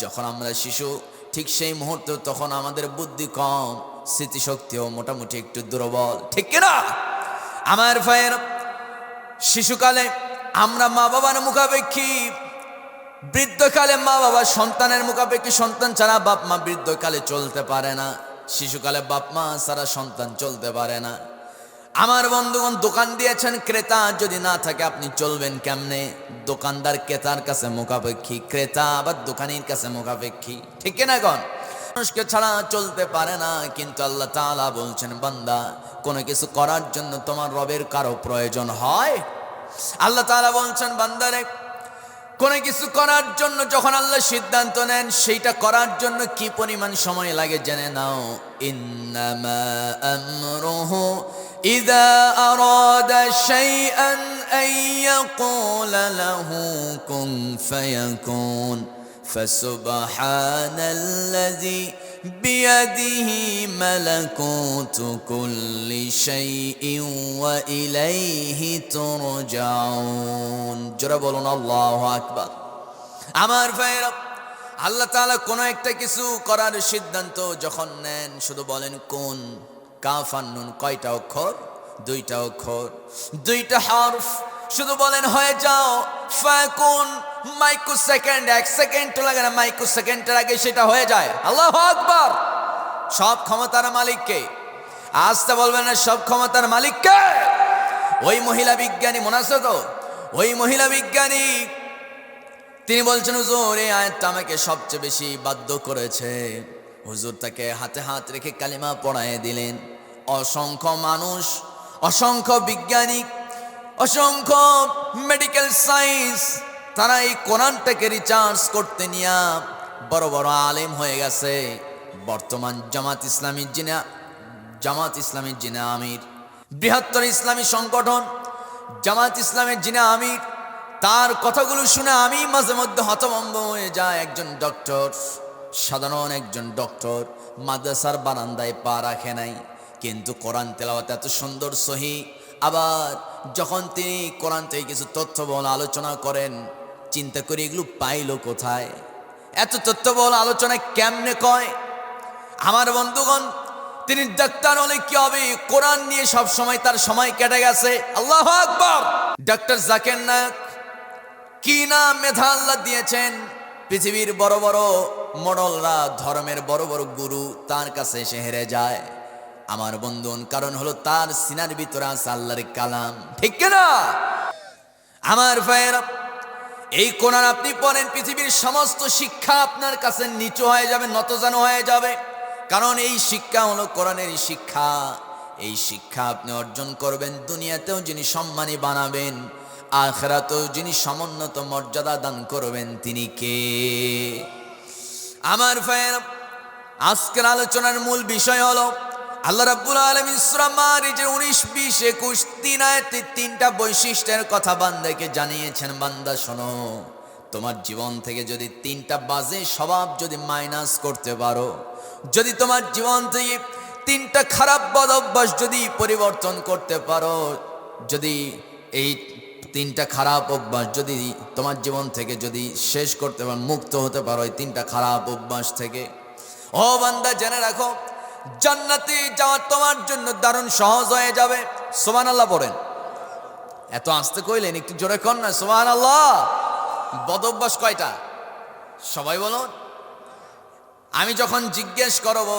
যখন আমরা শিশু, ঠিক সেই মুহূর্তে তখন আমাদের বুদ্ধি কম, স্মৃতিশক্তিও মোটামুটি একটু দুর্বল, ঠিক কিনা? আমার ভাইয়েরা, শিশুকালে আমরা মা বাবার মুখাপেক্ষী, বৃদ্ধকালে মা বাবা সন্তানের মুখাপেক্ষী, সন্তান ছাড়া বাপ মা বৃদ্ধকালে চলতে পারে না, শিশুকালে বাপ মা ছাড়া সন্তান চলতে পারে না। আমার বন্ধুগণ, দোকান দিয়েছেন, ক্রেতা যদি না থাকে আপনি চলবেন কেমনে? দোকানদার ক্রেতার কাছে মুখাপেক্ষী, ক্রেতা আবার দোকানির কাছে মুখাপেক্ষী, ঠিক না? কোন মানুষকে ছাড়া চলতে পারে না। কিন্তু আল্লাহ তাআলা বলছেন, বান্দা, কোনো কিছু করার জন্য তোমার রবের কারো প্রয়োজন হয়? আল্লাহ তাআলা বলছেন, বান্দারে কোনো কিছু করার জন্য যখন আল্লাহ সিদ্ধান্ত নেন, সেইটা করার জন্য কি পরিমাণ সময় লাগে জেনে নাও। ইন্নামা আমরুহু ইযা আরাদা শাইআন আন ইয়াকুলা লাহু কুন ফায়াকুন ফাসুবহানাল্লাযী বিয়াদিহি মালাকুতু কুল্লি শাইইন ওয়া ইলাইহি তুরজাউন। জোরে বলুন আল্লাহু আকবার। আমার ভাইরা, আল্লাহ তাআলা কোনো একটা কিছু করার সিদ্ধান্ত যখন নেন, শুধু বলেন কোন। কাফ আর নুন কয়টা অক্ষর? দুইটা অক্ষর, দুইটা হরফ। শুধু বলেন হয়ে যাও, ফায়াকুন। মাইক্রো সেকেন্ড, 1 সেকেন্ড তো লাগে না, মাইক্রো সেকেন্ডের আগে সেটা হয়ে যায়। আল্লাহু আকবার। সব ক্ষমতার মালিক কে? আসতে বলবেন না, সব ক্ষমতার মালিক কে? ওই মহিলা বিজ্ঞানী, মনে আছে তো? ওই মহিলা বিজ্ঞানী তিনি বলছেন, হুজুর এই আয়াতটা আমাকে সবচেয়ে বেশি বাধ্য করেছে। হুজুর তাকে হাতে হাত রেখে কালিমা পড়ায় দিলেন। অসংখ্য মানুষ, অসংখ্য বিজ্ঞানী, অসংখ্য মেডিকেল সায়েন্স, তারা এই কোরআনটাকে রিচার্জ করতে নিয়ে বড় বড় আলেম হয়ে গেছে। বর্তমান জামাত ইসলামীর যিনি আমির, বৃহত্তর ইসলামী সংগঠন জামাত ইসলামের যিনি আমির, তার কথাগুলো শুনে আমি মাঝে মধ্যে হতভম্ব হয়ে যায়। একজন ডক্টর, সাধারণ একজন ডক্টর, মাদ্রাসার বারান্দায় পা রাখে নাই, কিন্তু কোরআন তেলাওয়াত এত সুন্দর সহি। আবার যখন তিনি কোরআন থেকে কিছু তথ্যবহুল আলোচনা করেন, চিন্তা করি এগুলো পাইলো কোথায়? এত তথ্যবহুল আলোচনা কেমনে কয়? আমার বন্ধুগণ, তিনি ডাক্তার হলে কি হবে? কোরআন নিয়ে সব সময় তার সময় কেটে গেছে। আল্লাহু আকবার। ডক্টর জাকির নায়েক, কি না মেধা আল্লাহ দিয়েছেন! পৃথিবীর বড় বড় মডেলরা, ধর্মের বড় বড় গুরু তার কাছে এসে হেরে যায়। আমার বন্ধুগণ, কারণ হলো তার সিনার ভিতরে আছে আল্লাহর কালাম, ঠিক কিনা? আমার ভাইয়েরা, এই কোরআন আপনি পড়েন, পৃথিবীর সমস্ত শিক্ষা আপনার কাছে নিচু হয়ে যাবে, নতজানু হয়ে যাবে। কারণ এই শিক্ষা হলো কোরআনের শিক্ষা। এই শিক্ষা আপনি অর্জন করবেন, দুনিয়াতেও যিনি সম্মানী বানাবেন, আখিরাতেও যিনি সমুন্নত মর্যাদা দান করবেন, তিনি কে? আমার ভাইয়েরা, আজকের আলোচনার মূল বিষয় হলো আল্লাহ রাব্বুল আলামিন সূরা মারিজের 19, 20, 21, 3 আয়াতে 3টা বৈশিষ্ট্যের কথা বান্দাকে জানিয়েছেন। বান্দা শোনো, তোমার জীবন থেকে যদি 3টা বাজে স্বভাব যদি মাইনাস করতে পারো, যদি তোমার জীবন থেকে 3টা খারাপ বদ অভ্যাস যদি পরিবর্তন করতে পারো, যদি এই 3টা খারাপ অভ্যাস যদি তোমার জীবন থেকে যদি শেষ করতে পারো, মুক্ত হতে পারো এই 3টা খারাপ অভ্যাস থেকে, ও বান্দা জেনে রাখো, জান্নাতে যাওয়া তোমার জন্য দারুণ সহজ হয়ে যাবে। সুবহানাল্লাহ পড়েন। এত আস্তে কইলেন, একটু জোরে কর না সুবহানাল্লাহ। বদ অভ্যাস কয়টা? সবাই বলুন। আমি যখন জিজ্ঞেস করব,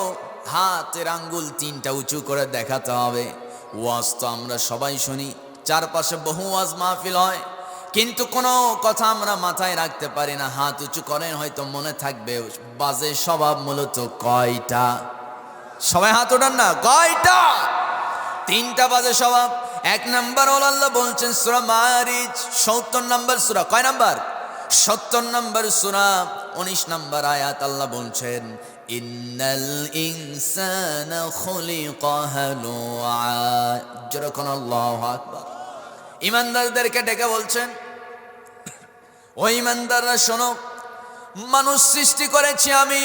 হাতের আঙ্গুল 3টা উঁচু করে দেখাতে হবে। ওয়াজ তো আমরা সবাই শুনি, চারপাশে বহু ওয়াজ মাহফিল হয়, কিন্তু কোনো কথা আমরা মাথায় রাখতে পারি না। হাত উঁচু করেন, হয়তো মনে থাকবে বাজে স্বভাব মূলত কয়টা? সবাই হাত ওঠান না, কয়টা? 3টা বাজে স্বভাব। 1 নাম্বার হলো আল্লাহ বলছেন সূরা মারিজ 70 নম্বর সূরা। কয় নাম্বার? 70 নম্বর সূরা 19 নম্বর আয়াত। আল্লাহ বলছেন, ইন্নাল ইনসানা খুলিকা হালুআ। যখন আল্লাহু আকবার। ইমানদারদেরকে ডেকে বলছেন, ও ইমানদাররা শোনো, মানুষ সৃষ্টি করেছি আমি।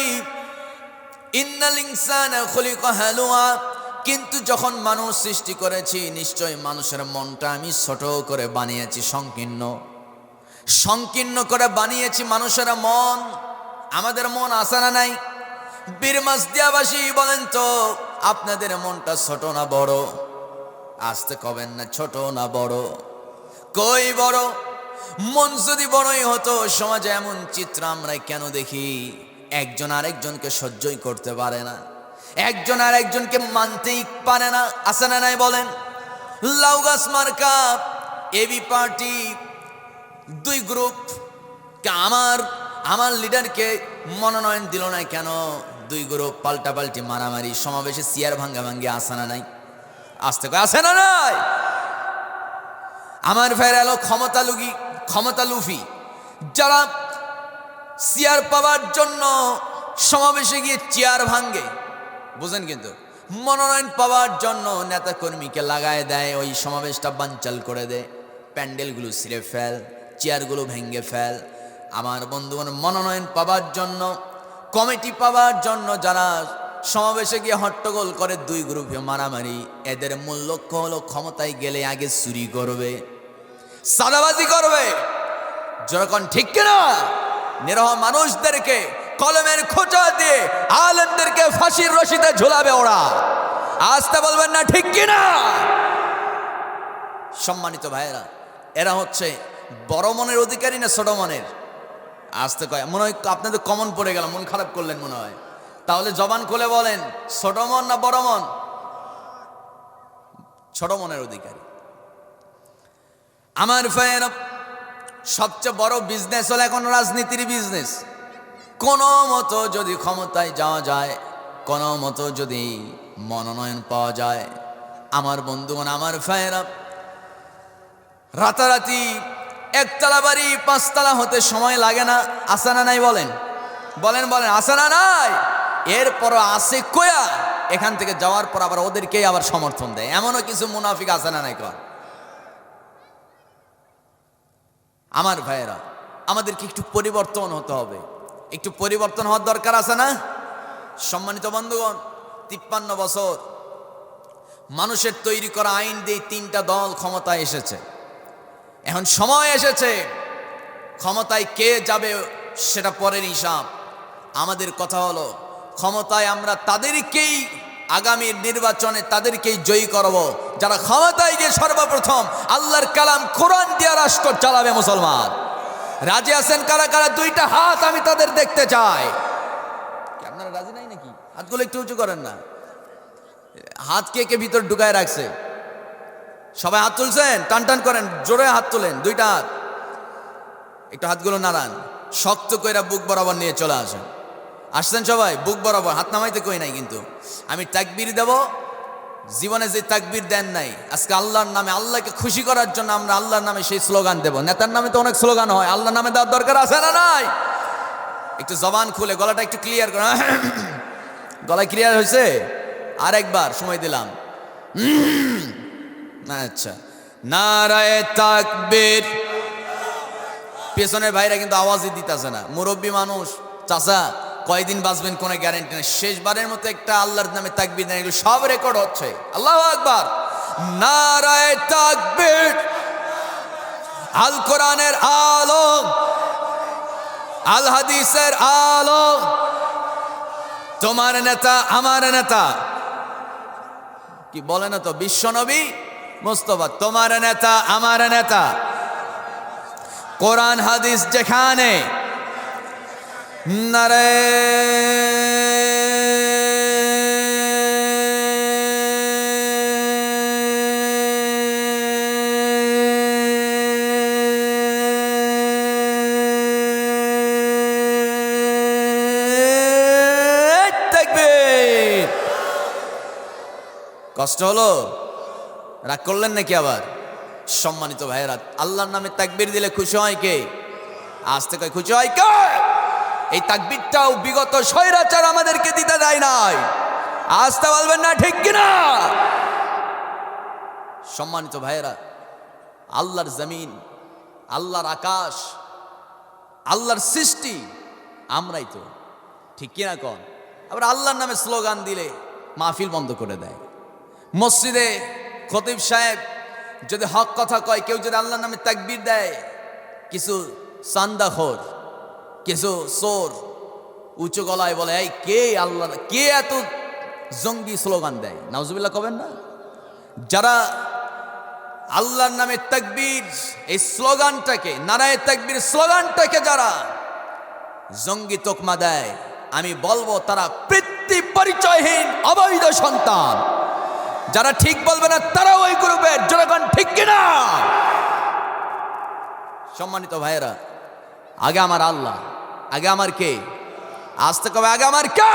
ইন্নাল ইনসানা খুলিকা হালুআ। কিন্তু যখন মানুষ সৃষ্টি করেছি, নিশ্চয় মানুষের মনটা আমি ছোট করে বানিয়েছি, সংকীর্ণ করে বানিয়েছি মানুষের মন। আমাদের মন আছে না নাই? বীর মাসদিয়াবাসী বলেন তো, আপনাদের মনটা ছোট না বড়? আসতে কবেন না, ছোট না বড়? কই বড়? মন যদি বড়ই হতো, সমাজে এমন চিত্র আমরা কেন দেখি? একজন আরেকজনকে সহ্যই করতে পারে না, একজন আরেকজনকে মানতেই পারে না। আছে না নাই বলেন? লাউগাছ মার্কা, এবি পার্টি, 2 গ্রুপ। আমার লিডারকে মনোনয়ন দিল না কেন? 2 গ্রুপ পাল্টাপাল্টি, মারামারি, সমাবেশে চেয়ার ভাঙ্গাভাঙ্গি। আছে না নাই? আসতে কয়, আছে না নাই? আমার ভাইরা এলো ক্ষমতা লুফি, যারা চেয়ার পাওয়ার জন্য সমাবেশে গিয়ে চেয়ার ভাঙ্গে, বুঝেন, কিন্তু মনোনয়ন পাওয়ার জন্য নেতা কর্মীকে লাগায় দেয়, ওই সমাবেশটা বানচাল করে দেয়, প্যান্ডেলগুলো ছিঁড়ে ফেল, চেয়ারগুলো ভেঙে ফেল। আমার বন্ধুগণ, মনোনয়ন পাওয়ার জন্য, কমিটি পাওয়ার জন্য যারা সমাবেশে গিয়ে হট্টগোল করে, দুই গ্রুপে মারামারি, এদের মূল লক্ষ্য হলো ক্ষমতায় গেলে আগে চুরি করবে, সাদাবাজি করবে। যখন ঠিক কিনা, নিরহ মানুষদেরকে কলমের খোঁচা দিয়ে আলেমদেরকে ফাঁসির রশিতে ঝুলাবে ওরা। আসতে বলবেন না ঠিক কিনা? সম্মানিত ভাইয়েরা, এরা হচ্ছে বড় মনের অধিকারী না ছোট মনের? আসতে কয়, মনে হয় আপনাদের কমন পড়ে গেল, মন খারাপ করলেন মনে হয়। তাহলে জবান খুলে বলেন, ছোট মন না বড় মন? ছোট মনের অধিকারী। আমার ভাইয়েরা, সবচেয়ে বড় বিজনেস হলো এখন রাজনীতির বিজনেস। কোনো মতো যদি ক্ষমতায় যাওয়া যায়, কোনো মতো যদি মনোনয়ন পাওয়া যায়, আমার বন্ধুগণ, আমার ভাইয়েরা, রাতারাতি একতলা বাড়ি 5 তলা হতে সময় লাগে না। আসে না নাই? বলেন বলেন বলেন, আসে না নাই? এরপর আসে কয়া এখান থেকে যাওয়ার পর আবার ওদেরকেই আবার সমর্থন দেয়। এমনও কিছু মুনাফিক আসে না নাই? কর আমার ভাইয়েরা, আমাদেরকে একটু পরিবর্তন হতে হবে, একটু পরিবর্তন হওয়ার দরকার আছে না? সম্মানিত বন্ধুগণ, 53 বছর মানুষের তৈরি করা আইন দিয়ে 3টা দল ক্ষমতায় এসেছে। এখন সময় এসেছে, ক্ষমতায় কে যাবে সেটা পরের হিসাব। আমাদের কথা হলো, ক্ষমতায় আমরা তাদেরকেই আগামীর নির্বাচনে তাদেরকেই জয়ী করব যারা ক্ষমতায় গিয়ে সর্বপ্রথম আল্লাহর কালাম কোরআন দিয়ে রাষ্ট্র চালাবে। মুসলমান রাজি আছেন কারা কারা? 2টা হাত আমি তাদের দেখতে চাই। আপনারা রাজি নাই নাকি? হাতগুলো একটু উঁচু করেন না। হাত কে কে ভিতর ঢুকায় রাখছে? সবাই হাত তুলছেন? টান টান করেন, জোরে হাত তুলেন। 2টা হাত, একটু হাতগুলো নাড়ান, শক্ত কইরা বুক বরাবর নিয়ে চলে আসেন। আসছেন সবাই? বুক বরাবর, হাত নামাইতে কই নাই। কিন্তু আমি তাকবীর দেব, জীবনে যে তাকবীর দেন নাই, আজকে আল্লাহর নামে, আল্লাহকে খুশি করার জন্য আমরা আল্লাহর নামে সেই স্লোগান দেব। নেতার নামে তো অনেক স্লোগান হয়, আল্লাহর নামে দেওয়ার দরকার আছে না নাই? একটু জবান খুলে, গলাটা একটু ক্লিয়ার করে। গলায় ক্লিয়ার হয়েছে? আরেকবার সময় দিলাম। আচ্ছা, নারায়ে তাকবীর। পেছনের ভাইরা কিন্তু আওয়াজই দিতেছে না। মুরব্বী মানুষ, চাচা কয়দিন বাঁচবেন কোনো গ্যারান্টি নেই। শেষবারের মতো একটা আল্লাহর নামে তাকবীর দেন, এগুলো সব রেকর্ড হচ্ছে। আল্লাহু আকবার, নারায়ে তাকবীর। আল কোরআনের আলো, আল হাদিসের আলো, তোমার নেতা আমার নেতা, কি বলে না তো, বিশ্বনবী মুস্তাফা, তোমার নেতা আমার নেতা। কোরআন হাদিস যেখানে, কষ্ট হলো? রাগ করলেন নাকি আবার? সম্মানিত ভাইয়েরা, আল্লাহর নামে তাকবীর দিলে খুশি হয় কে? আজ থেকে খুশি হয় কে? এই তাকবীরটাও বিগত স্বৈরাচার আমাদেরকে দিতে দেয় নাই। আসতে বলবেন না ঠিক কিনা? সম্মানিত ভাইয়েরা, আল্লাহর জমিন, আল্লাহর আকাশ, আল্লাহর সৃষ্টি আমরাই তো, ঠিক কিনা কন? আবার আল্লাহর নামে স্লোগান দিলে মাহফিল বন্ধ করে দেয়। মসজিদে খতিব সাহেব যদি হক কথা কয়, কেউ যদি আল্লাহর নামে তাকবীর দেয়, কিছু চান্দাখোর, কিছু চোর উঁচু গলায় বলে, এই কে আল্লাহ, কে এত জঙ্গি স্লোগান দেয়? নাউজুবিল্লাহ কবেন না? যারা আল্লাহর নামে তাকবীর, এই স্লোগানটাকে, নারায়ে তাকবীর স্লোগানটাকে যারা জঙ্গি তকমা দেয়, আমি বলবো তারা পিতৃ পরিচয়হীন অবৈধ সন্তান। যারা ঠিক বলবে না তারা ওই গ্রুপের। জনগণ ঠিক কিনা? সম্মানিত ভাইয়েরা, আগে আমার আল্লাহ, আগে আমার কে? আসতে কবে আগে আমার কে?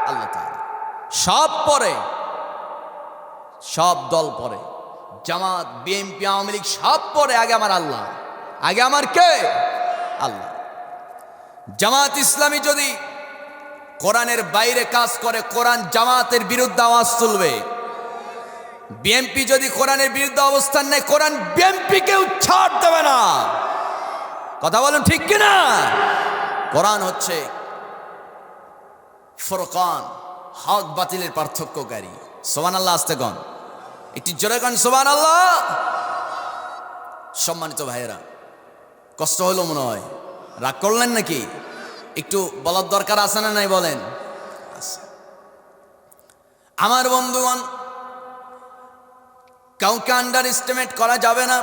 আল্লাহ তাআলা। সব পরে, সব দল পরে। জামাত, বিএনপি, আওয়ামী লীগ সব পরে, আগে আমার আল্লাহ, আগে আমার কে? আল্লাহ। জামাত ইসলামী যদি কোরআনের বাইরে কাজ করে, কোরআন জামাতের বিরুদ্ধে আওয়াজ তুলবে। বিএনপি যদি কোরআনের বিরুদ্ধে অবস্থান নেয়, কোরআন বিএনপিকেও ছাড় দেবে না। কথা বলুন ঠিক কিনা? কোরআন হচ্ছে ফুরকান, হক বাতিলের পার্থক্যকারী। সুবহানাল্লাহ, আস্তে কন, একটি জোরে কন সুবহানাল্লাহ। সম্মানিত ভাইয়েরা, কষ্ট হলো মনে হয়, রাগ করলেন নাকি? একটু বলার দরকার আছে না নাই বলেন? আমার বন্ধুগণ, কাউকে আন্ডার এস্টিমেট করা যাবে না,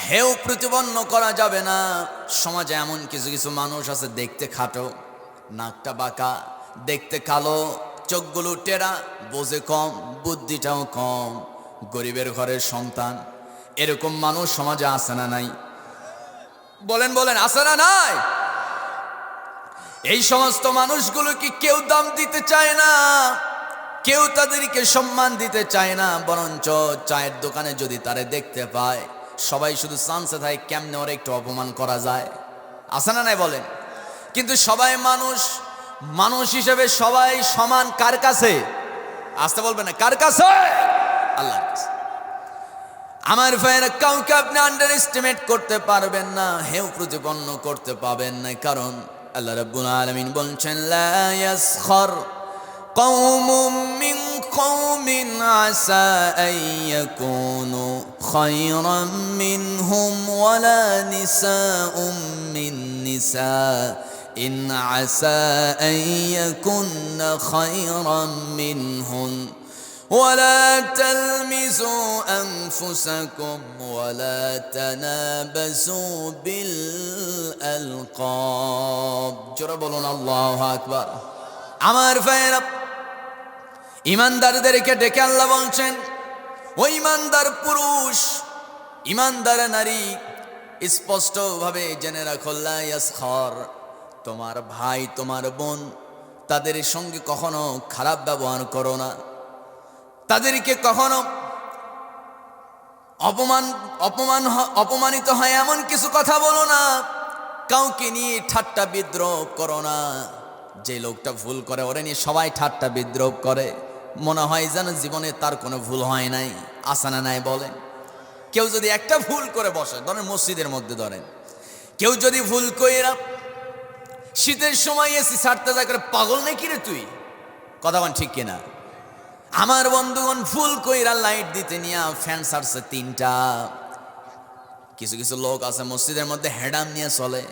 হেও প্রতিপন্ন করা যাবে না। সমাজে এমন কিছু কিছু মানুষ আছে, দেখতে খাটো, নাকটা বাঁকা, দেখতে কালো, চোখগুলো টেরা, বোঝে কম, বুদ্ধিটাও কম, গরিবের ঘরের সন্তান। এরকম মানুষ সমাজে আছে না নাই? বলেন বলেন, আছে না নাই? এই সমস্ত মানুষগুলোকে কেউ দাম দিতে চায় না, কেউ তাদেরকে সম্মান দিতে চায় না। বরঞ্চ চায়ের দোকানে যদি তারে দেখতে পায়, সবাই শুধু চান্সে থাকে কেমনে ওরা একটু অপমান করা যায়। আছে না নাই বলেন? কিন্তু সবাই মানুষ, মানুষ হিসেবে সবাই সমান কার কাছে? আসতে বলবেন না, কার কাছে? আল্লাহর কাছে। আমার ভাইয়েরা, কাউকে আপনি আন্ডার এস্টিমেট করতে পারবেন না, হেউ প্রতিপন্ন করতে পাবেন না। কারণ আল্লাহ রাব্বুল আলামিন বলছেন, লা ইয়াসখার কওমুম মিন কওমিন আসা আন ইয়াকুনু খায়রাম মিনহুম ওয়ালা নিসাউম মিন নিসা ইন আসা আন ইয়াকুননা খায়রাম মিনহুম ولا تلمزوا أنفسكم ولا تنابزوا بالألقاب। জোরে বলুন আল্লাহু আকবার। আমার ভাইরা, ইমানদারদেরকে ডেকে আল্লাহ বলছেন, ও ইমানদার পুরুষ, ইমানদার নারী, স্পষ্টভাবে জেনে রাখো, লা ইয়াসখার, তোমার ভাই, তোমার বোন, তাদের সঙ্গে কখনো খারাপ ব্যবহার করো না। তাদেরকে কখনো অপমানিত হয় এমন কিছু কথা বলো না। কাউকে নিয়ে ঠাট্টা বিদ্রোহ করো না। যে লোকটা ভুল করে, ওরে নিয়ে সবাই ঠাট্টা বিদ্রোহ করে, মনে হয় যেন জীবনে তার কোনো ভুল হয় নাই। আসে না নাই বলেন? কেউ যদি একটা ভুল করে বসে, ধরেন মসজিদের মধ্যে ধরেন, কেউ যদি ভুল করে, শীতের সময় এসি ছাড়তে যায় করে, পাগল নাকি রে তুই? কথা বল ঠিক কিনা? আমার বন্ধুগণ, ফুল কইরা লাইট দিতে নিয়ে ফ্যান ছাড়ছে 3টা। কিছু কিছু লোক আছে মসজিদের মধ্যে হেডাম নিয়ে চলে,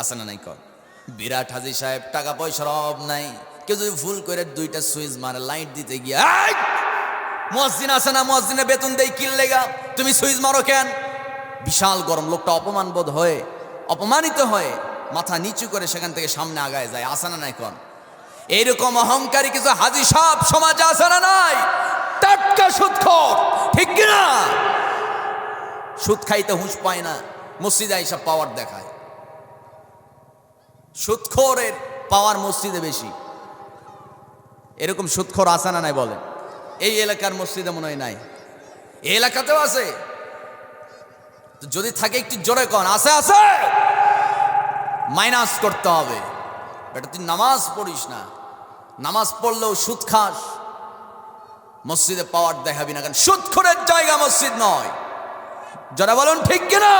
আছে না নাই? কর বিরাট হাজি সাহেব, টাকা পয়সার অভাব নাই, কেউ যদি ভুল করে 2টা সুইচ মারে লাইট দিতে গিয়ে, মসজিদ আছে না, মসজিদে বেতন দেই কিল্লেগা, তুমি সুইচ মারো কেন? বিশাল গরম, লোকটা অপমানিত হয়ে মাথা নিচু করে সেখান থেকে সামনে আগায় যায়। আছে না নাই? কন এইরকম অহংকারী কিছু হাজি সাহেব সমাজে আছে না নাই? টাটকা সুদখোর, ঠিক কিনা? সুদ খাইতে হুঁশ পায় না, মসজিদে এইসব পাওয়ার দেখায়। সুদখোরের পাওয়ার মসজিদে বেশি। এরকম সুদখোর আছে না নাই বলেন? এই এলাকার মসজিদে মনে হয় নাই, এই এলাকাতেও আছে। যদি থাকে একটু জোরে কন, আছে আছে। মাইনাস করতে হবে। বেটা তুই নামাজ পড়িস না, নামাজ পড়লেও সুদ খাস, মসজিদে পাওয়ার দেখাবি না, কারণ সুদখোরের জায়গা মসজিদ নয়। যারা বলুন ঠিক কিনা?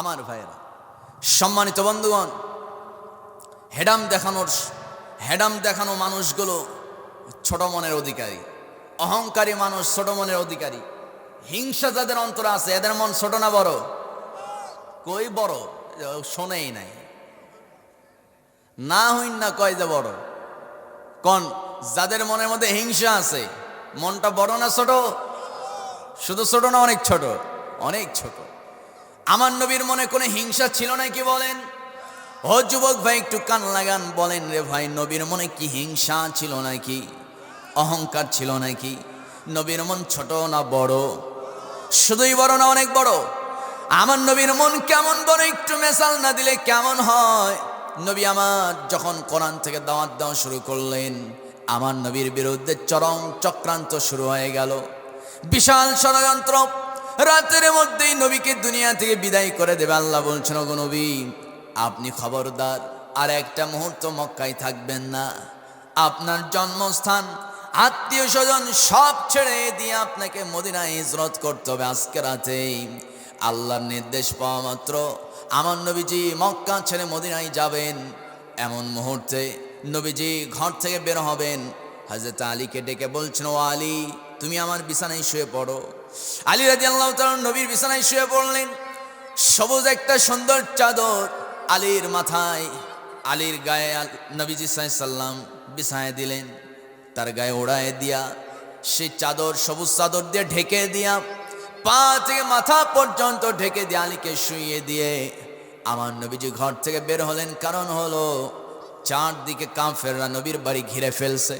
আমার ভাইয়েরা, সম্মানিত বন্ধুগণ, হেডাম দেখানো মানুষগুলো ছোট মনের অধিকারী, অহংকারী মানুষ ছোট মনের অধিকারী। হিংসা যাদের অন্তরে আছে, এদের মন ছোট না বড়? কই বড়? শোনেই নাই, না হইন না কয় যে বড়। কোন যাদের মনের মধ্যে হিংসা আছে, মনটা বড় না ছোট? শুধু ছোট না, অনেক ছোট, অনেক ছোট। আমার নবীর মনে কোনো হিংসা ছিল নাকি বলেন? ও যুবক ভাই, একটু কান লাগান, বলেন রে ভাই, নবীর মনে কি হিংসা ছিল নাকি? অহংকার ছিল নাকি? নবীর মন ছোট না বড়? শুধুই বড় না অনেক বড়? আমার নবীর মন কেমন বড়, একটু মেসাল না দিলে কেমন হয়? নবী আমার যখন কোরআন থেকে দাওয়াত দেওয়া শুরু করলেন, আমার নবীর বিরুদ্ধে চরম চক্রান্ত শুরু হয়ে গেল। বিশাল ষড়যন্ত্র। রাতের মধ্যেই নবীকে দুনিয়া থেকে বিদায় করে দেবে। আল্লাহ বলছেন, ওগো নবী, আপনি খবরদার আর একটা মুহূর্ত মক্কায় থাকবেন না। আপনার জন্মস্থান, আত্মীয় স্বজন সব ছেড়ে দিয়ে আপনাকে মদিনায় হিজরত করতে হবে আজকে রাতেই। আল্লাহর নির্দেশ পাওয়া মাত্র আমার নবীজি মক্কা ছেড়ে মদিনায় যাবেন। এমন মুহূর্তে নবীজি ঘর থেকে বের হবেন। হযরত আলীকে ডেকে বলছেন, ও আলী, তুমি আমার বিছানায় শুয়ে পড়ো। আলী রাদিয়াল্লাহু তাআলা নবীর বিছানায় শুয়ে পড়লেন। সবুজ একটা সুন্দর চাদর আলীর মাথায়, আলীর গায়ে নবীজি সাল্লাল্লাহু আলাইহি সাল্লাম বিছায় দিলেন। তার গায়ে ওড়ায় দিয়া সেই চাদর, সবুজ চাদর দিয়ে ঢেকে দিয়া, পা থেকে মাথা পর্যন্ত ঢেকে দিয়ে আলীকে শুইয়ে দিয়ে আমার নবীজি ঘর থেকে বের হলেন। কারণ হলো চারদিকে কাফেররা নবীর বাড়ি ঘিরে ফেলছে,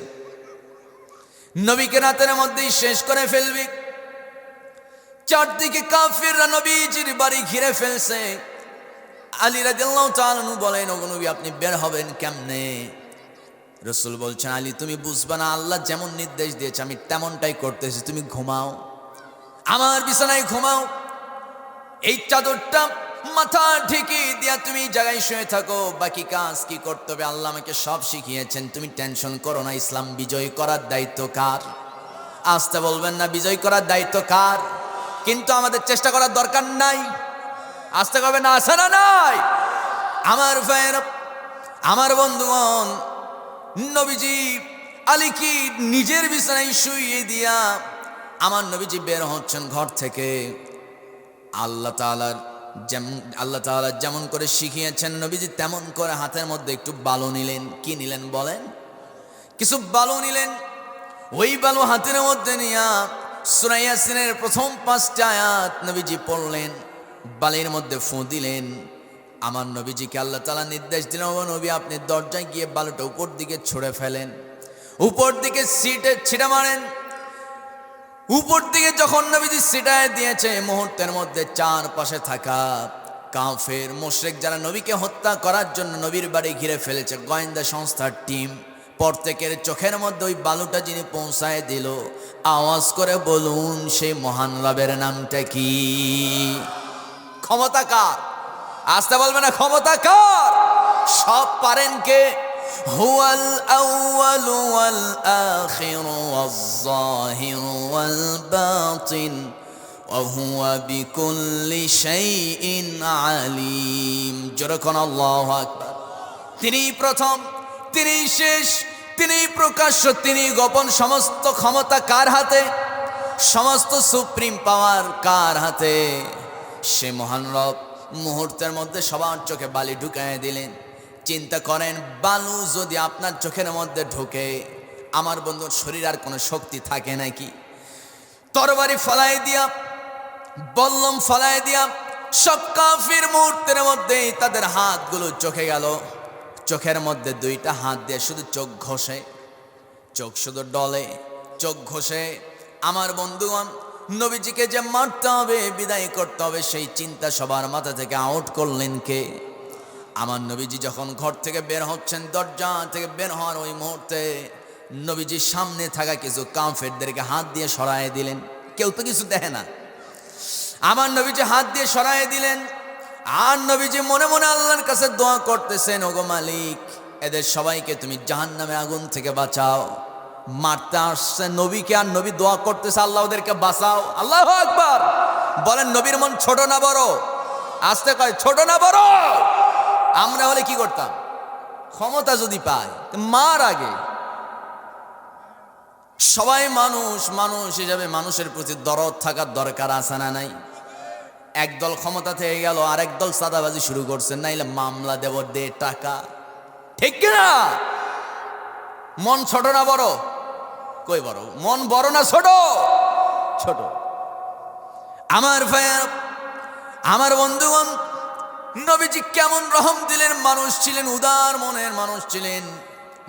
নবীকে রাতের মধ্যেই শেষ করে ফেলবে। চারদিকে কাফেররা নবীজির বাড়ি ঘিরে ফেলছে। আলী রাদিয়াল্লাহু তাআলা বলেন, ওগো নবী, আপনি বের হবেন কেমনে? রাসূল বলছেন, আলী, তুমি বুঝবা না, আল্লাহ যেমন নির্দেশ দিয়েছে আমি তেমনটাই করতেছি। তুমি ঘুমাও, আমার বিছানায় ঘুমাও। এই চাদরটা মাথা ঢেকে দিয়া তুমি জায়গায় শুয়ে থাকো। বাকি কাজ কি করতে হবে আল্লাহ আমাকে সব শিখিয়েছেন। তুমি টেনশন করো না। ইসলাম বিজয় করার দায়িত্ব কার? আসতে বলবেন না, বিজয় করার দায়িত্ব কার? কিন্তু আমাদের চেষ্টা করার দরকার নাই। আসতে করবে না, আসে না নাই? আমার ভাইয়ের, আমার বন্ধুগণ, নবীজি আলী কি নিজের বিছানায় শুইয়ে দিয়া আমার নবীজি বের হচ্ছেন ঘর থেকে। আল্লাহ তাআলা যেমন করে শিখিয়েছেন নবীজি তেমন করে হাতের মধ্যে একটু বালু নিলেন। কি নিলেন বলেন? কিছু বালু নিলেন। ওই বালু হাতের মধ্যে নিয়া সূরা ইয়াসিনের প্রথম 5টা আয়াত নবীজি পড়লেন, বালির মধ্যে ফুঁ দিলেন। আমার নবীজিকে আল্লাহ তাআলা নির্দেশ দিলেন, ও নবী, আপনি দরজায় গিয়ে বালুটা উপর দিকে ছুঁড়ে ফেলেন, উপর দিকে ছিটা মারেন। উপর দিকে যখন নবীজি ছিটায় দিয়েছে, মুহূর্তের মধ্যে চারপাশে থাকা কাফের মুশরিক যারা নবীকে হত্যা করার জন্য নবীর বাড়ি ঘিরে ফেলেছে, গোয়েন্দা সংস্থার টিম, প্রত্যেকের চোখের মধ্যে ওই বালুটা যিনি পৌঁছায় দিল, আওয়াজ করে বলুন সেই মহান রবের নামটা কি? ক্ষমতা কার? আসতে বলবে না, ক্ষমতা কার? সব পারেন কে? হুয়াল আউয়ালু ওয়াল আখিরু ওয়াজ যাহিরু ওয়াল বাতিন ওয়া হুয়া বিকুল্লি শাইইন আলিম। যেরকম আল্লাহু আকবার। তিনি প্রথম, তিনি শেষ, তিনি প্রকাশ্য, তিনি গোপন। সমস্ত ক্ষমতা কার হাতে? সমস্ত সুপ্রিম পাওয়ার কার হাতে? সে মহান রব মুহূর্তের মধ্যে সবার চোখে বালি ঢুকায় দিলেন। চিন্তা করেন, বালু যদি আপনার চোখের মধ্যে ঢুকে, আমার বন্ধুর শরীর আর কোনো শক্তি থাকে নাকি? তরবারি ফলাই দিয়া, বল্লম ফলাই দিয়া সব কাফির মুহূর্তের মধ্যেই তাদের হাতগুলো চোখে গেল। চোখের মধ্যে দুইটা হাত দিয়ে শুধু চোখ ঘষে, চোখ শুধু ডলে, চোখ ঘষে। আমার বন্ধুগণ, নবীজিকে যে মারতে হবে, বিদায় করতে হবে, সেই চিন্তা সবার মাথা থেকে আউট করলেন কে? আমার নবীজি যখন ঘর থেকে বের হচ্ছেন, দরজা থেকে বের হওয়ার ওই মুহূর্তে নবীজির সামনে থাকা কিছু কাফেরদেরকে হাত দিয়ে সরায় দিলেন। কেউ তো কিছু দেখে না। আমার নবীজি হাত দিয়ে সরায় দিলেন। আর নবীজি মনে মনে আল্লাহর কাছে দোয়া করতেছেন, ওগো মালিক, এদের সবাইকে তুমি জাহান্নামের আগুন থেকে বাঁচাও। মারতে আসছে নবীকে, আর নবী দোয়া করতেছে, আল্লাহ ওদেরকে বাঁচাও। আল্লাহু আকবার। বলেন, নবীর মন ছোট না বড়? আসতে কয়, ছোট না বড়? আমরা হলে কি করতাম? ক্ষমতা যদি পাই, মার আগে। সবাই মানুষ, মানুষ হিসাবে মানুষের প্রতি দরদ থাকার দরকার আছে না নাই? একদল ক্ষমতা থেকে গেল, আরেক দল সাদাবাজি শুরু করছেন, নাইলে মামলা দেব, দে টাকা। ঠিক কিনা? মন ছোট না বড়? কই বড়? মন বড় না ছোট? ছোট। আমার ভাইয়া, আমার বন্ধুগণ, নবীজি কেমন রহম দিলেন মানুষ ছিলেন, উদার মনের মানুষ ছিলেন।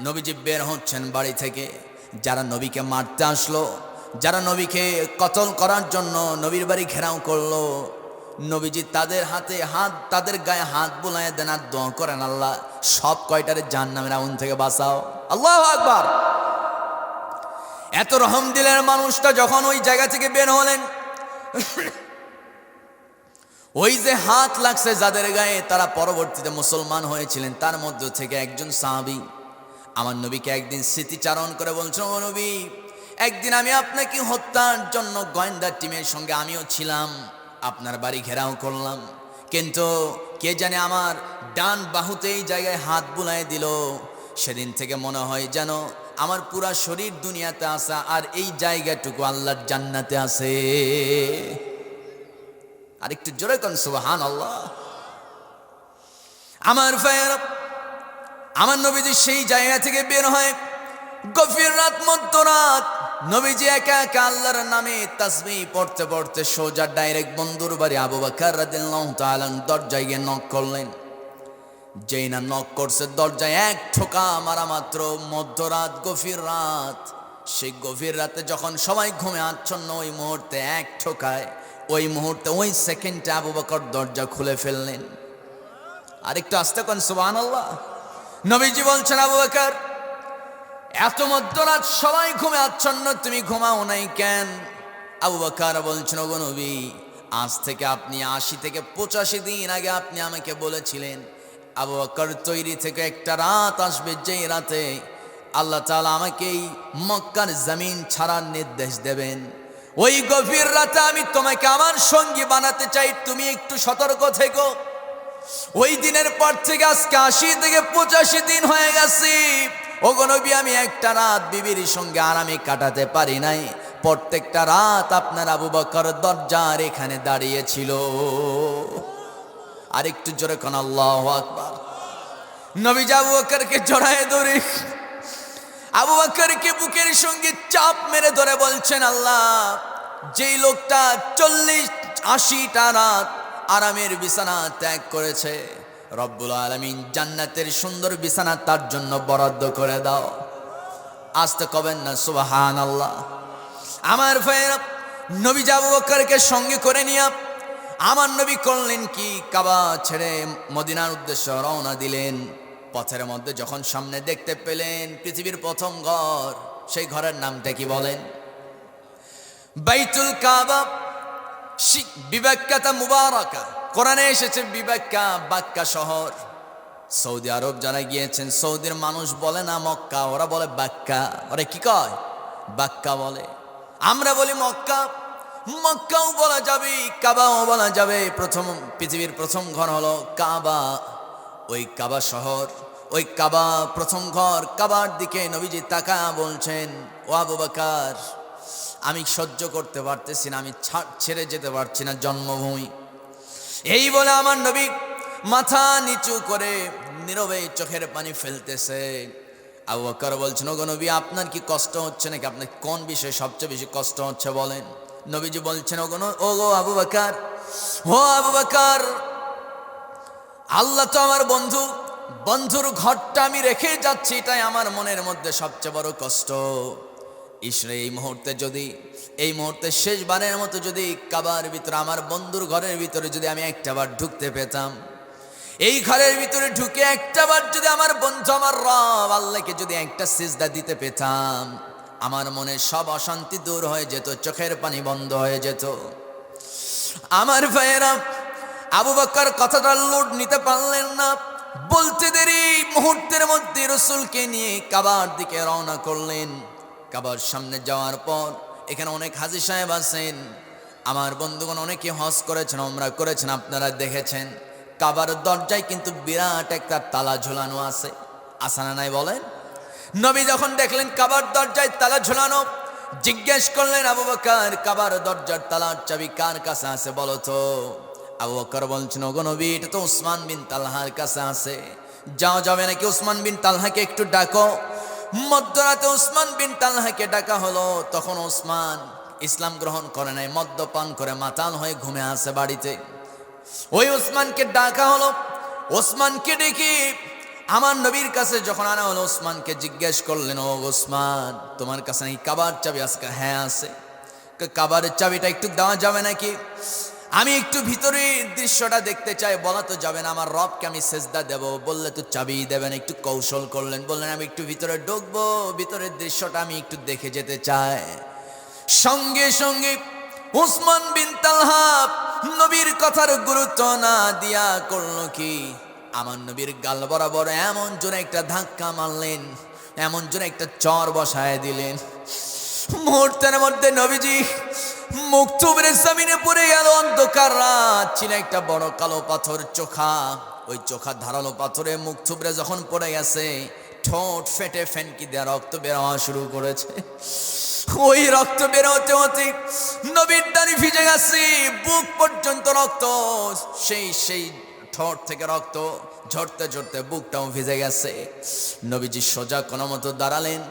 নবীজি বের হচ্ছেন বাড়ি থেকে, যারা নবীকে মারতে আসলো, যারা নবীকে কতল করার জন্য নবীর বাড়ি ঘেরাও করলো, নবীজি তাদের হাতে হাত, তাদের গায়ে হাত বুলায় দেন আর দোয়া করেন, আল্লাহ সব কয়টারে জাহান্নামের আগুন থেকে বাঁচাও। আল্লাহু আকবার। এত রহম দিলের মানুষটা যখন ওই জায়গা থেকে বের হলেন, ওই যে হাত লাগছে যাদের গায়ে তারা পরবর্তীতে মুসলমান হয়েছিলেন, তার মধ্য থেকে একজন সাহাবী আমার নবীকে একদিন স্মৃতিচারণ করে বলছেন, ও নবী, একদিন আমি আপনাকে হত্যার জন্য গোয়েন্দা টিমের সঙ্গে আমিও ছিলাম, আপনার বাড়ি ঘেরাও করলাম, কিন্তু কে জানে আমার ডান বাহুতে এই জায়গায় হাত বুলাই দিল। সেদিন থেকে মনে হয় যেন আমার পুরা শরীর দুনিয়াতে আসা আর এই জায়গাটুকু আল্লাহর জান্নাতে আছে। আর একটু জোরে কোন সুবহানাল্লাহ। আমার ভাইয়েরা, আমার নবীজি সেই জায়গা থেকে বের হয়, গভীর রাত, মধ্যরাত, নবীজি একা একা আল্লাহর নামে তাসবিহ পড়তে পড়তে সোজা ডাইরেক্ট বন্ধুর বাড়ি আবু বকর রাদিয়াল্লাহু তাআলা দরজায় গিয়ে নক করলেন। যেই না নক করছে, দরজায় এক ঠোকা মারা মাত্র, মধ্যরাত, গভীর রাত, সেই গভীর রাতে যখন সবাই ঘুমে আচ্ছন্ন, ওই মুহূর্তে এক ঠোকায়, ওই মুহূর্তে, ওই সেকেন্ডে আবু বকর দরজা খুলে ফেললেন। আরেকটু আস্তে কোন সুবহানাল্লাহ। নবীজি বলছেন, আবু বকর, এত মধ্যরাত সবাই ঘুমে আচ্ছন্ন, তুমি ঘুমাও নাই কেন? আবু বকর বলছেন, ওগো নবী, আজ থেকে আপনি 80 থেকে 85 দিন আগে আপনি আমাকে বলেছিলেন আবু বকর তৈরি থেকে একটা রাত আসবে, যেই রাতে আল্লাহ তাআলা আমাকে এই মক্কার জমিন ছাড়ার নির্দেশ দেবেন। ওই গভীর রাতে আমি তোমাকে আমার সঙ্গী বানাতে চাই, তুমি একটু সতর্ক থেকো। ওই দিনের পর থেকে আজকে 80 থেকে 85 দিন হয়ে গেছে। ওগো নবী, আমি একটা রাত বিবির সঙ্গে আরামে কাটাতে পারি নাই। প্রত্যেকটা রাত আপনার আবু বকর দরজার এখানে দাঁড়িয়েছিল। আর একটু জোরে কোন আল্লাহু আকবার। নবীজি আবু বকরকে জড়ায় ধরে আবু বকরকে বুকের সঙ্গে চাপ মেরে ধরে বলছেন, আল্লাহ, যেই লোকটা 40-80টা রাত আরামের বিছানা ত্যাগ করেছে, রব্বুল আলামিন জান্নাতের সুন্দর বিছানা তার জন্য বরাদ্দ করে দাও। আস্তে কবেন না সুবহানাল্লাহ। আমার ভাইয়েরা, নবীজি আবু বকরকে সঙ্গে করে নিয়ে আমার নবী করলেন কি, কাবা ছেড়ে মদিনার উদ্দেশ্যে রওনা দিলেন। পথের মধ্যে যখন সামনে দেখতে পেলেন পৃথিবীর প্রথম ঘর, সেই ঘরের নামটা কি বলেন? বাইতুল কাবা, বিবাক্কাতা মুবারাকা। কোরআনে এসেছে বিবাক্কা, বাক্কা শহর। সৌদি আরব যারা গিয়েছেন, সৌদির মানুষ বলে না মক্কা, ওরা বলে বাক্কা। ওরা কি কয়? বাক্কা বলে। আমরা বলি মক্কা। মক্কাও বলা যাবে, কাবাও বলা যাবে। পৃথিবীর প্রথম ঘর হলো কাবা। ওই কাবা শহর, ওই কাবা প্রথম ঘর, কাবার দিকে নবীজি তাকা বলছেন, ও আবু বকর, আমি সহ্য করতে পারতেছি না, আমি ছেড়ে যেতে পারছি না জন্মভূমি। এই বলে আমার নবী মাথা নিচু করে নীরবে চোখের পানি ফেলতেছে। আবু বকর বলছেন, ওগো নবী, আপনার কি কষ্ট হচ্ছে নাকি? আপনার কোন বিষয়ে সবচেয়ে বেশি কষ্ট হচ্ছে বলেন? নবীজি বলছেন, ওগো আবু বকর, ও আবু বকর, আল্লাহ তো আমার বন্ধু, বন্ধুর ঘরটা আমি রেখে যাচ্ছি, এটাই আমার মনের মধ্যে সবচেয়ে বড় কষ্ট। ঈশ্বর, এই মুহূর্তে শেষবারের মতো যদি কাবার ভিতরে, আমার বন্ধুর ঘরের ভিতরে যদি আমি একটাবার ঢুকতে পেতাম, এই ঘরের ভিতরে ঢুকে একটাবার যদি আমার বন্ধু, আমার রব আল্লাহকে যদি একটা সিজদা দিতে পেতাম, আমার মনে সব অশান্তি দূর হয়ে যেত, চোখের পানি বন্ধ হয়ে যেত। আমার ভাইয়েরা, আবু বকর কথাটা লোড নিতে পারলেন না। বলতে দেরি, মুহূর্তের মধ্যে রাসূলকে নিয়ে কাবার দিকে রওনা করলেন। কাবার সামনে যাওয়ার পর এখানে অনেক হাজী সাহেব আছেন, আমার বন্ধুগণ অনেকে হজ করেছেন, উমরা করেছেন, আপনারা দেখেছেন কাবার দরজায় কিন্তু বিরাট একটা তালা ঝুলানো আছে। না নাই বলেন? নবী যখন দেখলেন কাবার দরজায় তালা ঝুলানো, জিজ্ঞেস করলেন, আবু বকর, কাবার দরজার তালার চাবি কার কাছে আছে বলো তো? আবু বকর বলছেন, ওগো নবী, এটা তো উসমান বিন তালহার কাছে আছে। যাবে নাকি উসমান বিন তালহাকে একটু ডাকো। মধ্যরাতে উসমান বিন তালহাকে ডাকা হলো। তখন উসমান ইসলাম গ্রহণ করে নাই, মদ্যপান করে মাতাল হয়ে ঘুমে আছে বাড়িতে। ওই উসমানকে ডাকা হলো। উসমানকে ডেকে আমার নবীর কাছে যখন আনা হলো, উসমানকে জিজ্ঞেস করলেন, ও উসমান, তোমার কাছে নাকি কাবার চাবি? আজকে হ্যাঁ আছে। কাবার চাবিটা একটু দেওয়া যাবে নাকি? আমি একটু ভিতরের দৃশ্যটা দেখতে চাই। বলা তো যাবে না আমার রবকে আমি সেজদা দেব, বললে তো চাবি দেবেন। একটু কৌশল করলেন, বললেন আমি একটু ভিতরে ঢুকবো, ভিতরের দৃশ্যটা আমি একটু দেখে যেতে চাই। সঙ্গে সঙ্গে উসমান বিন তালহা নবীর কথার গুরুত্ব না দিয়া করলো কি, আমার নবীর গাল বরাবর এমন জোরে একটা ধাক্কা মারলেন, এমন জোরে একটা চর বসায় দিলেন। মুহূর্তের মধ্যে নবীজি মুকথুবের জমিনে পড়ে গেল। অন্ধকার রাত ছিল, একটা বড় কালো পাথর চোখা, ওই চোখা ধারালো পাথরে মুকথুবরে যখন পড়ে গেছে, ঠোঁট ফেটে ফেনকি দেওয়া রক্ত বের হওয়া শুরু করেছে। ওই রক্ত বের হতে হতে নবীর দাড়ি ভিজে গেছে, বুক পর্যন্ত রক্ত, সেই ঠোঁট থেকে রক্ত ঝরতে ঝরতে বুকটাও ভিজে গেছে। নবীজি সোজা কোনো মতো দাঁড়ালেন।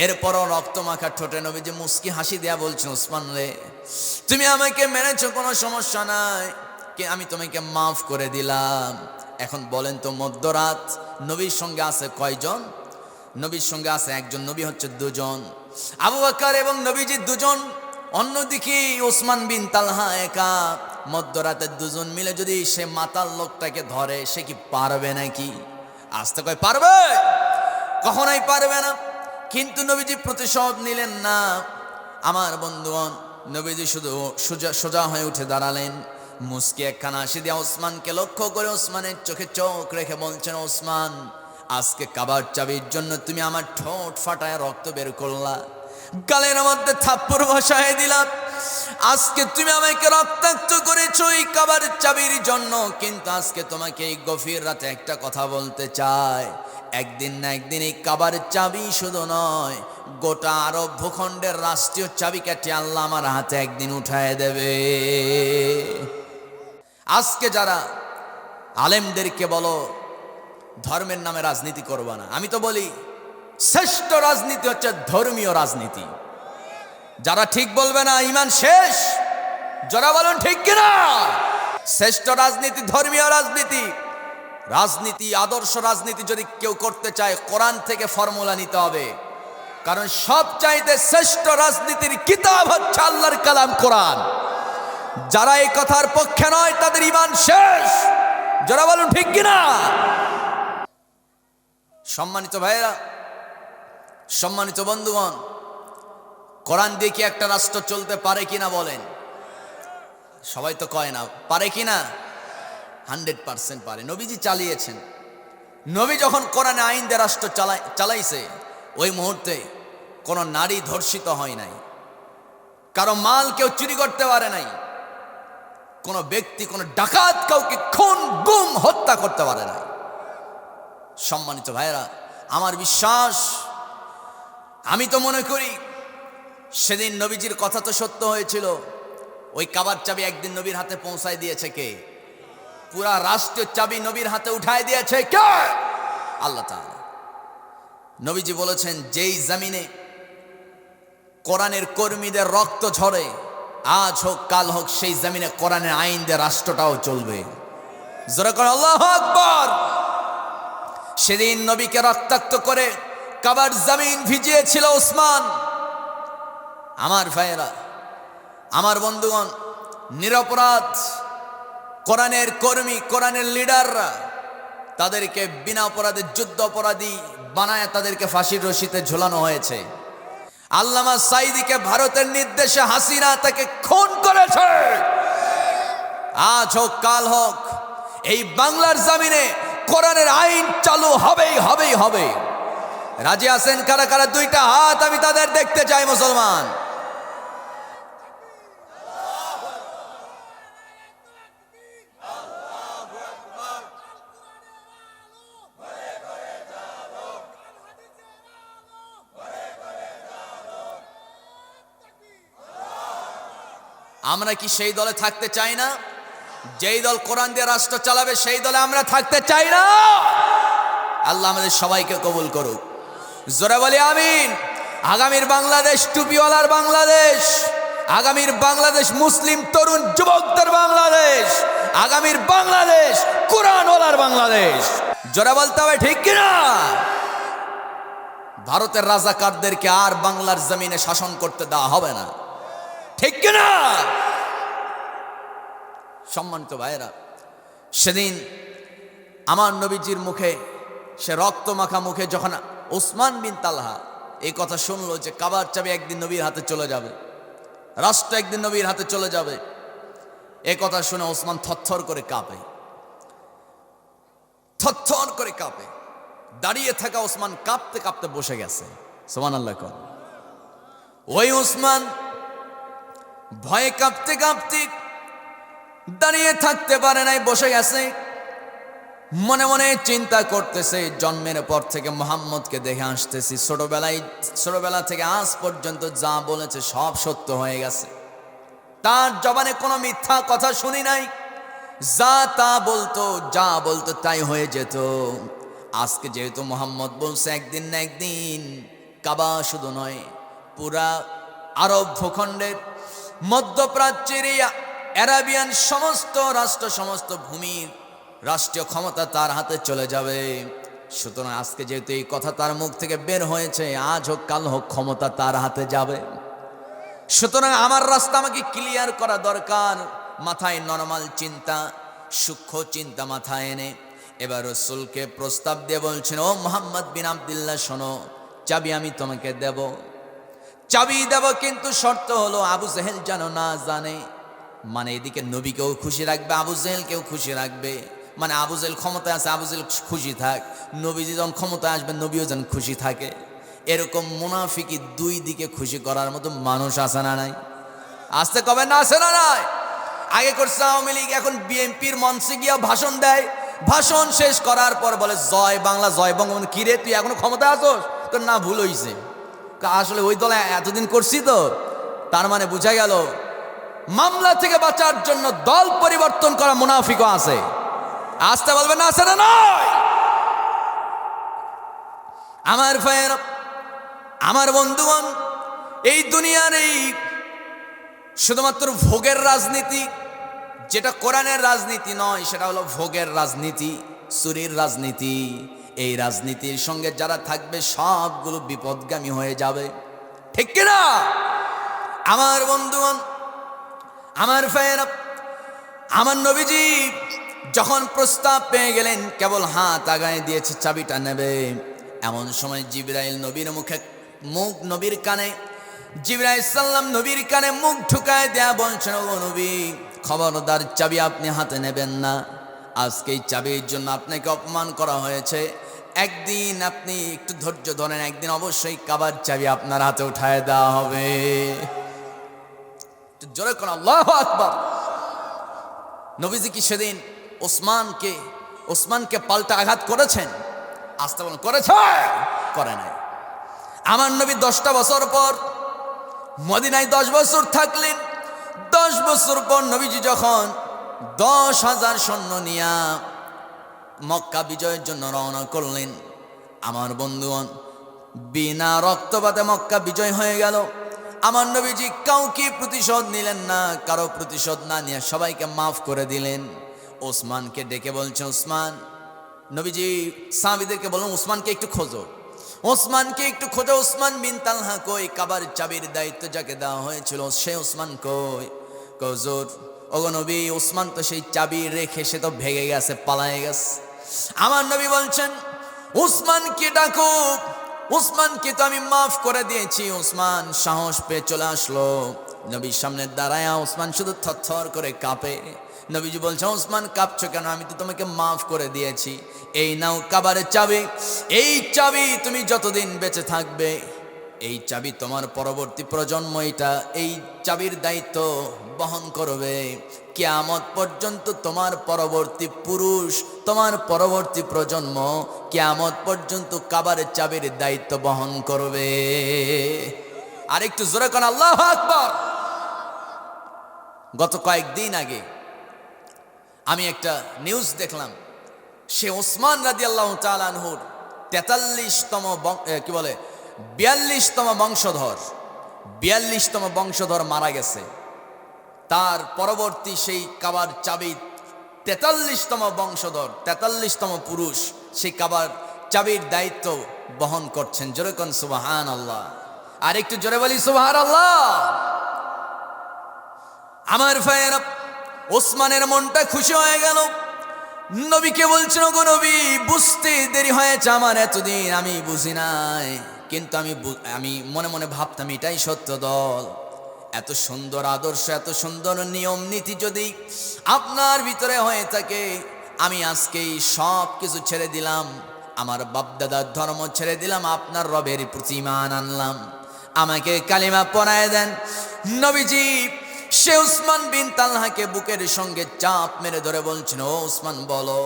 এরপরও রক্ত মাখা ঠোঁটে নবীজি মুস্কি হাসি দেয়া বলছেন, ওসমান রে, তুমি আমাকে মেরেছো, কোনো সমস্যা নাই, আমি তোমাকে মাফ করে দিলাম। এখন বলেন তো, মধ্যরাত নবীর সঙ্গে আছে কয়জন? নবীর সঙ্গে আছে একজন, নবী হচ্ছে দুজন, আবু বকর এবং নবীজি দুজন, অন্যদিকে ওসমান বিন তালহা একা। মধ্যরাতে দুজন মিলে যদি সে মাতাল লোকটাকে ধরে, সে কি পারবে নাকি? আসতে কয় পারবে? কখনোই পারবে না। কিন্তু নবীজি প্রতিশোধ নিলেন না। আমার বন্ধুগণ, নবীজি শুধু সোজা হয়ে উঠে দাঁড়ালেন, মুস্কি একখানা হাসি দিয়া ওসমানকে লক্ষ্য করে ওসমানের চোখে চোখ রেখে বলছেন, ওসমান, আজকে কাবার চাবির জন্য তুমি আমার ঠোঁট ফাটায় রক্ত বের করলা, গালের মধ্যে থাপ্পড় বসায় দিলাম, আজকে তুমি আমাকে রক্তাক্ত করেছো এই কাবার চাবির জন্য। কিন্তু আজকে তোমাকে এই গভীর রাতে একটা কথা বলতে চাই, একদিন না একদিন এই কাবার চাবি শুধু নয়, গোটা আরব ভূখণ্ডের রাষ্ট্রীয় চাবিকাঠি আল্লাহ আমার হাতে একদিন উঠায় দেবে। আজকে যারা আলেমদেরকে বলো ধর্মের নামে রাজনীতি করবা না, আমি তো বলি শ্রেষ্ঠ রাজনীতি হচ্ছে ধর্মীয় রাজনীতি। যারা ঠিক বলবে না ঈমান শেষ, যারা বলেন ঠিক কিনা? শ্রেষ্ঠ রাজনীতি ধর্মীয় রাজনীতি। রাজনীতি, আদর্শ রাজনীতি যদি কেউ করতে চায়, কোরআন থেকে ফর্মুলা নিতে হবে, কারণ সবচাইতে শ্রেষ্ঠ রাজনীতির কিতাব হচ্ছে আল্লাহর কালাম কোরআন। যারা এই কথার পক্ষে নয় তাদের ঈমান শেষ, যারা বলেন ঠিক কিনা? সম্মানিত ভাইয়েরা, সম্মানিত বন্ধুগণ, কোরআন দিয়ে কি একটা রাষ্ট্র চলতে পারে কিনা বলেন? সবাই তো কয় না, পারে কিনা? 100% পারে। নবীজি চালিয়েছেন। নবী যখন কোরআনে আইন দিয়ে রাষ্ট্র চালাইছে, ওই মুহূর্তে কোনো নারী ধর্ষিত হয় নাই, কারো মাল কেউ চুরি করতে পারে নাই, কোনো ব্যক্তি, কোনো ডাকাত কাউকে খুন গুম হত্যা করতে পারে নাই। সম্মানিত ভাইয়েরা, আমার বিশ্বাস, আমি তো মনে করি সেদিন নবীজির কথা তো সত্য হয়েছিল। ওই কাবার চাবি একদিন নবীর হাতে পৌঁছায় দিয়েছে কে? পুরা রাষ্ট্রীয় চাবি নবীর হাতে উঠায় দিয়েছে কে? আল্লাহ তাআলা। নবীজি বলেছেন, যেই জমিনে কোরআনের কর্মীদের রক্ত ঝরে, আজ হোক কাল হোক, সেই জমিনে কোরআনের আইন দিয়ে রাষ্ট্রটাও চলবে। জোরে করে আল্লাহু আকবার। সেদিন নবীকে রক্তাক্ত করে কাবার জমিন ভিজিয়েছিল ওসমান। আমার ভাইয়েরা, আমার বন্ধুগণ, নিরপরাধ কোরআনের কর্মী, কোরআনের লিডাররা, তাদেরকে বিনা অপরাধে যুদ্ধ অপরাধী বানায় তাদেরকে ফাঁসির রশিতে ঝোলানো হয়েছে। আল্লামা সাঈদীকে ভারতের নির্দেশে হাসিনা তাকে খুন করেছে। আজ হোক কাল হোক, এই বাংলার জমিনে কোরআনের আইন চালু হবেই হবেই হবে। রাজি আছেন কারা কারা? দুইটা হাত আমি তাদের দেখতে চাই। মুসলমান, আমরা কি সেই দলে থাকতে চাই না? যেই দল কোরআন দিয়ে রাষ্ট্র চালাবে সেই দলে আমরা থাকতে চাই না। আল্লাহ আমাদের সবাইকে কবুল করুক। জোরে বলি আমিন। আগামীর বাংলাদেশ টুপিওয়ালার বাংলাদেশ, আগামীর বাংলাদেশ মুসলিম তরুণ যুবকদের বাংলাদেশ, আগামীর বাংলাদেশ কোরআনওয়ালার বাংলাদেশ। জোরে বলতে হবে ঠিক কিনা? ভারতের রাজাকারদেরকে আর বাংলার জমিনে শাসন করতে দেওয়া হবে না, ঠিক কিনা? সম্মানিত ভাইয়েরা, সেদিন আমার নবীজির মুখে, সে রক্ত মাখা মুখে যখন উসমান বিন তালহা এই কথা শুনলো যে কাবার চাবি একদিন নবীর হাতে চলে যাবে, রাষ্ট্র একদিন নবীর হাতে চলে যাবে, এ কথা শুনে ওসমান থরথর করে কাঁপে, থরথর করে কাঁপে। দাঁড়িয়ে থাকা ওসমান কাঁপতে কাঁপতে বসে গেছে। সুবহানাল্লাহ। ওই ওসমান ভয়ে কাঁপতে কাঁপতে দাঁড়িয়ে থাকতে পারে নাই, বসে গেছে। মনে মনে চিন্তা করতেছে, জন্মের পর থেকে মুহাম্মদকে দেখে আসতেছি, ছোটবেলা থেকে আজ পর্যন্ত যা বলেছে সব সত্য হয়ে গেছে, তার জবানে কোনো মিথ্যা কথা শুনি নাই, যা বলতো তাই হয়ে যেত। আজকে যেহেতু মুহাম্মদ বলছে একদিন না একদিন কাবা শুধু নয়, পুরা আরব ভূখণ্ডের, মধ্যপ্রাচ্যের, অ্যারাবিয়ান সমস্ত রাষ্ট্র, সমস্ত ভূমির রাষ্ট্রীয় ক্ষমতা তার হাতে চলে যাবে। সুতরাং আজকে যেহেতু এই কথা তার মুখ থেকে বের হয়েছে, আজ হোক কাল হোক ক্ষমতা তার হাতে যাবে। সুতরাং আমার রাস্তা আমাকে ক্লিয়ার করা দরকার। মাথায় নরমাল চিন্তা, সূক্ষ্ম চিন্তা মাথায় এনে এবার রাসূলকে প্রস্তাব দিয়ে বলছেন, ও মুহাম্মদ বিন আব্দুল্লাহ, শোনো, চাবি আমি তোমাকে দেব, চাবি দেব, কিন্তু শর্ত হলো আবু জেহেল যেন না জানে। মানে এদিকে নবীকেও খুশি রাখবে, আবু জেহেলকেও খুশি রাখবে। মানে আবু জেহেল ক্ষমতায় আছে, আবু জেহেল খুশি থাক, নবী যখন ক্ষমতায় আসবে নবীও যেন খুশি থাকে। এরকম মুনাফিকি দুই দিকে খুশি করার মতো মানুষ আছে না নাই? আসতে কবে না, আছে না নাই? আগে করছে আওয়ামী লীগ, এখন বিএনপির মঞ্চে গিয়া ভাষণ দেয়। ভাষণ শেষ করার পর বলে জয় বাংলা, জয় বঙ্গবন্ধু। কিরে তুই এখনো ক্ষমতায় আসোস? তোর না ভুল হইছে, আসলে ওই দলে এতদিন করছি তো। তার মানে বোঝা গেল মামলা থেকে বাঁচার জন্য দল পরিবর্তন করা মুনাফিকও আছে। আসতে বলবে না, আছে না নয়? আমার ভাইয়েরা, আমার বন্ধুগণ, এই দুনিয়ার এই শুধুমাত্র ভোগের রাজনীতি, যেটা কোরআনের রাজনীতি নয়, সেটা হলো ভোগের রাজনীতি, চুরির রাজনীতি। এই রাজনীতির সঙ্গে যারা থাকবে সবগুলো বিপদগামী হয়ে যাবে, ঠিক কিনা? আমার বন্ধুগণ, আমার ভাইয়েরা, আমার নবীজি যখন প্রস্তাব পেয়ে গেলেন, কেবল হাত আগায় দিয়েছে চাবিটা নেবে, এমন সময় জিবরাইল নবীর নবীর কানে, জিবরাইল সাল্লাম নবীর কানে মুখ ঢুকায় দেয়া বলছেন, ও নবী, খবরদার, চাবি আপনি হাতে নেবেন না। আজকে এই চাবির জন্য আপনাকে অপমান করা হয়েছে। একদিন আপনি একটু ধৈর্য ধরেন, একদিন অবশ্যই কাবার চাবি আপনার হাতে উঠায় দেওয়া হবে। জোরে কোন আল্লাহু আকবার। নবীজি কি সেদিন ওসমানকে পাল্টা আঘাত করেছেন? আসতে বলুন, করেছে? করে নাই। আমার নবী 10টা বছর পর মদিনায় 10 বছর থাকলেন। 10 বছর পর নবীজি যখন 10,000 সৈন্য নিয়া মক্কা বিজয়ের জন্য রওনা করলেন, আমার বন্ধুগণ, বিনা রক্তপাতে মক্কা বিজয় হয়ে গেল। আমার নবীজি কাউকে প্রতিশোধ নিলেন না, কারো প্রতিশোধ না নিয়ে সবাইকে মাফ করে দিলেন। ওসমানকে ডেকে বলছেন, ওসমান, নবীজি সাহাবীদেরকে বললেন, ওসমানকে একটু খোঁজো, ওসমানকে একটু খোঁজো। ওসমান বিন তালহা কই? কাবার চাবির দায়িত্ব যাকে দেওয়া হয়েছিল সে ওসমান কই? হুজুর, ওগো নবী, ওসমান তো সেই চাবি রেখে সে তো ভেগে গেছে, পালায়ে গেছে। আমার নবী বলছেন, ওসমানকে ডাকো, ওসমানকে তো আমি মাফ করে দিয়েছি। ওসমান সাহস পেয়ে চলে আসলো। নবীর সামনে দাঁড়ায় ওসমান শুধু থরথর করে কাঁপে। নবীজি বলছেন, ওসমান কাঁপছো কেন? আমি তো তোমাকে মাফ করে দিয়েছি। এই নাও কাবারের চাবি, এই চাবি তুমি যতদিন বেঁচে থাকবে, এই চাবি তোমার পরবর্তী প্রজন্ম এই চাবির দায়িত্ব বহন করবে। কিয়ামত পর্যন্ত তোমার পরবর্তী পুরুষ, তোমার পরবর্তী প্রজন্ম কিয়ামত পর্যন্ত কাবারের চাবির দায়িত্ব বহন করবে। আরেকটু জোরে কোন আল্লাহু আকবার। গত কয়েকদিন আগে আমি একটা নিউজ দেখলাম, সে ওসমান রাদিয়াল্লাহু তাআলা আনহুর 43তম 42তম বংশধর, 42তম বংশধর মারা গেছে। তার পরবর্তী সেই কাবার চাবি 43তম বংশধর, 43তম পুরুষ সেই কাবার চাবির দায়িত্ব বহন করছেন। জোরে কোন সুবহানাল্লাহ। আর একটু জোরে বলি সুবহানাল্লাহ। আমার ভাইয়েরা, ওসমানের মনটা খুশি হয়ে গেল। নবীকে বলছেন, গো নবী, বুঝতে দেরি হয়েছে আমার, এতদিন আমি বুঝি নাই, কিন্তু আমি মনে মনে ভাবতাম এটাই সত্য দল। এত সুন্দর আদর্শ, এত সুন্দর নিয়ম নীতি যদি আপনার ভিতরে হয়ে থাকে, আমি আজকেই সব কিছু ছেড়ে দিলাম, আমার বাপদাদার ধর্ম ছেড়ে দিলাম, আপনার রবের প্রতি ঈমান আনলাম, আমাকে কালিমা পড়ায় দেন। নবীজি সে উসমান বিন তালহাকে বুকের সঙ্গে চাপ মেরে ধরে বলছেন, ও উসমান বলো,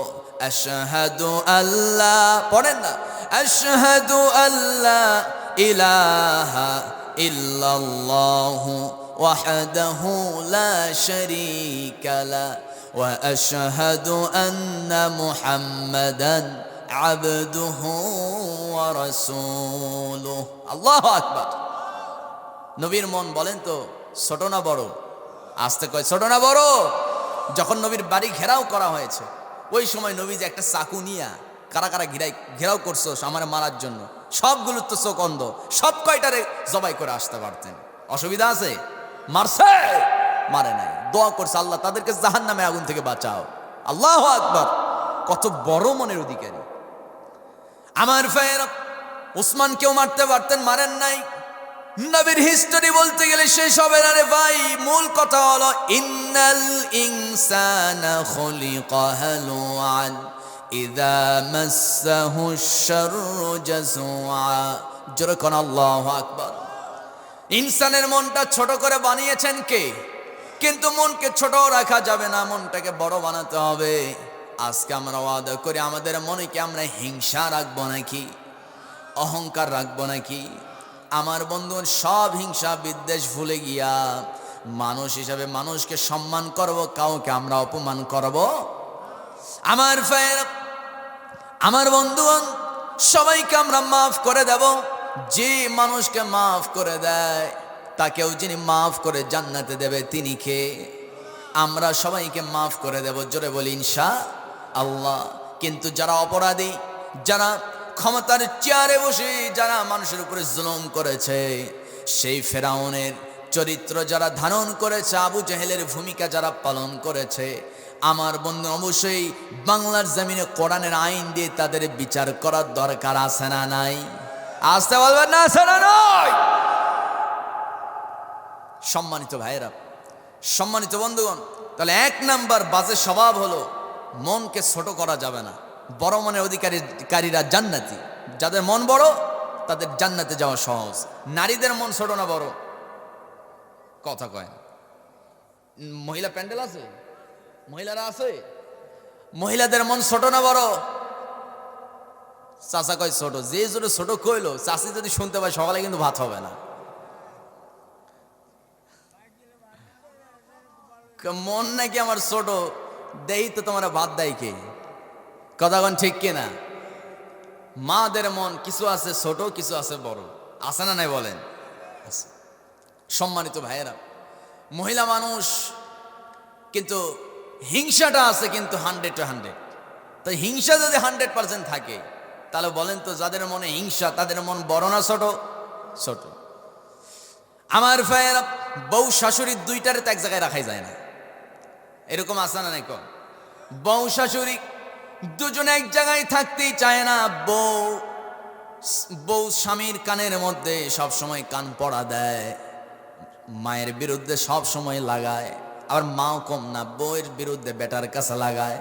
আশহাদু আল্লাহ, পড়েন না, আশহাদু আল্লাহ ইলাহা ইল্লাল্লাহু ওয়াহদাহু লা শারীকা লা ওয়া আশহাদু আন্না মুহাম্মাদান আবদুহু ওয়া রাসূলুহু। আল্লাহু আকবার। নবীর মন বলেন তো ছোট না বড়? আসতে কয় ছোট না বড়? যখন নবীর বাড়ি ঘেরাও করা হয়েছে, ওই সময় নবী যে একটা চাকু নিয়া কারা কারা ঘেরাও করছো আমার মারার জন্য, সবগুলোর তো চোখ অন্ধ, সব কয়টারে জবাই করে আসতে পারতেন। অসুবিধা আছে? মারছে? মারে নাই, দোয়া করছে, আল্লাহ তাদেরকে জাহান্নামের আগুন থেকে বাঁচাও। আল্লাহু আকবার। কত বড় মনের অধিকারী আমার ভাইয়েরা। উসমানকেও মারতে পারতেন, মারেন নাই। নবীর হিস্টোরি বলতে গেলে শেষ হবে না রে ভাই। মূল কথা হলো, ইন্নাল ইনসানা খুলিকা হালুআন ইযা মাসসাহু শাররু জাযুআ। জোরে কোন আল্লাহু আকবার। ইনসানের মনটা ছোট করে বানিয়েছেন কে? কিন্তু মনকে ছোট রাখা যাবে না, মনটাকে বড় বানাতে হবে। আজকে আমরা ওয়াদা করি, আমাদের মনে কি আমরা হিংসা রাখবো নাকি, অহংকার রাখবো নাকি? আমার বন্ধু, সব হিংসা বিদ্বেষ ভুলে গিয়া মানুষ হিসাবে মানুষকে সম্মান করব, কাউকে আমরা অপমান করব? আমার ভাইয়েরা, আমার বন্ধুগণ, সবাইকে আমরা মাফ করে দেব। যে মানুষকে মাফ করে দেয়, তাকেও যিনি মাফ করে জান্নাতে দেবে, তিনি কে? আমরা সবাইকে মাফ করে দেব, জোরে বলি ইনশাআল্লাহ। কিন্তু যারা অপরাধী, যারা ক্ষমতার চেয়ারে বসে যারা মানুষের উপরে জুলুম করেছে, সেই ফেরাউনের চরিত্র যারা ধারণ করেছে, আবু জেহেলের ভূমিকা যারা পালন করেছে, আমার বন্ধু অবশ্যই বাংলার জমিনে কোরআনের আইন দিয়ে তাদের বিচার করার দরকার আছে না নাই? আসতে বলবেন না, আছে না নয়? সম্মানিত ভাইয়েরা, সম্মানিত বন্ধুগণ, তাহলে 1 নাম্বার বাজে স্বভাব হলো মনকে ছোট করা যাবে না। বড় মনের অধিকারীরা জান্নাতি। যাদের মন বড় তাদের জান্নাতে যাওয়া সহজ। নারীদের মন ছোট না বড়? কথা কয়। মহিলা প্যান্ডেল আছে, মহিলারা আছে, মহিলাদের মন ছোট না বড়? চাচা কয় ছোট। যে জোরে ছোট কইলো, চাচি যদি শুনতে পায় সকালে কিন্তু ভাত হবে না। মন নাকি আমার ছোট, দেই তো তোমার ভাত দেয় কে? কথাগণ ঠিক কিনা? মাদের মন কিছু আছে ছোট, কিছু আছে বড়, আছে না নাই বলেন? সম্মানিত ভাইয়েরা, মহিলা মানুষ কিন্তু হিংসাটা আছে কিন্তু 100-100। তো হিংসা যদি 100% থাকে, তাহলে বলেন তো যাদের মনে হিংসা তাদের মন বড় না ছোট? ছোট। আমার ভাইয়েরা, বউ শাশুড়ি দুইটারে তো এক জায়গায় রাখাই যায় না, এরকম আছে না নাই? বউ শাশুড়ি দুজনে এক জায়গায় থাকতেই চায় না। বউ স্বামীর কানের মধ্যে সব সময় কান পড়া দেয়, মায়ের বিরুদ্ধে সব সময় লাগায়। আবার মাও কম না, বউয়ের বিরুদ্ধে বেটার কাছে লাগায়,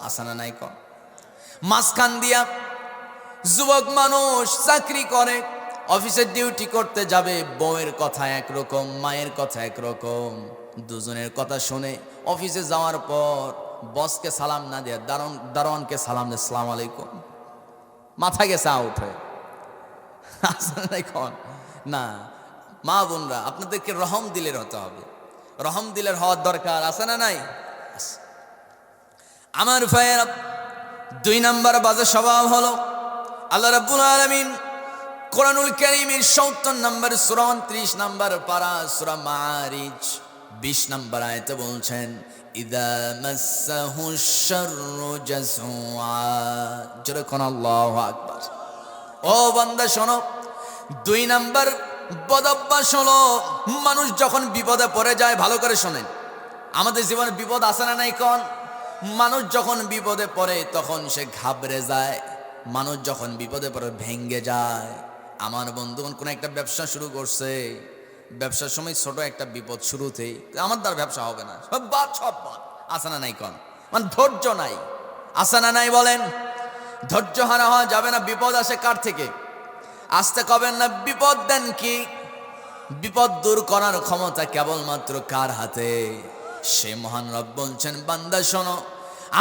আছে না নাই? মাঝখান দিয়া যুবক মানুষ চাকরি করে, অফিসের ডিউটি করতে যাবে, বউয়ের কথা একরকম, মায়ের কথা একরকম, দুজনের কথা শুনে অফিসে যাওয়ার পর বসকে সালাম না দিয়ে দারোয়ানকে সালাম দিয়ে আসসালামু আলাইকুম, মাথা গেছে উঠে। না, মা বোনরা, আপনাদেরকে রহম দিলের হতে হবে, রহম দিলের হওয়ার দরকার আছে না নাই? আমার ভাইয়েরা, 2 নাম্বার বাজে স্বভাব হলো, আল্লাহ রাব্বুল আলামিন কোরআনুল কারীমের 70 নম্বর সূরা 29 নম্বর পারা সূরা মাআরিজ 20 নম্বর আয়াতে বলছেন, ইদা মাসসাহুশ শাররু জাযুআ। জোরে কোন আল্লাহু আকবার। ও বান্দা শোনো, 2 নাম্বার বদঅভ্যাস হলো, মানুষ যখন বিপদে পড়ে যায়, ভালো করে শোনেন, আমাদের জীবনে বিপদ আসে না নাই কোন? মানুষ যখন বিপদে পড়ে তখন সে ঘাবড়ে যায়, মানুষ যখন বিপদে পড়ে ভেঙ্গে যায়। আমার বন্ধুগণ কোন একটা ব্যবসা শুরু করছে, ব্যবসার সময় ছোট একটা বিপদ শুরুতেই আমার দ্বারা ব্যবসা হবে না, সব বাদ আসে না নাই কোন? মানে ধৈর্য নাই, আসে না নাই বলেন? ধৈর্য হারা হওয়া যাবে না। বিপদ আসে কার থেকে? আসতে কবেন না। বিপদ দেন কি? বিপদ দূর করার ক্ষমতা কেবলমাত্র কার হাতে? সে মহান রব বলছেন, বান্দা শোনো,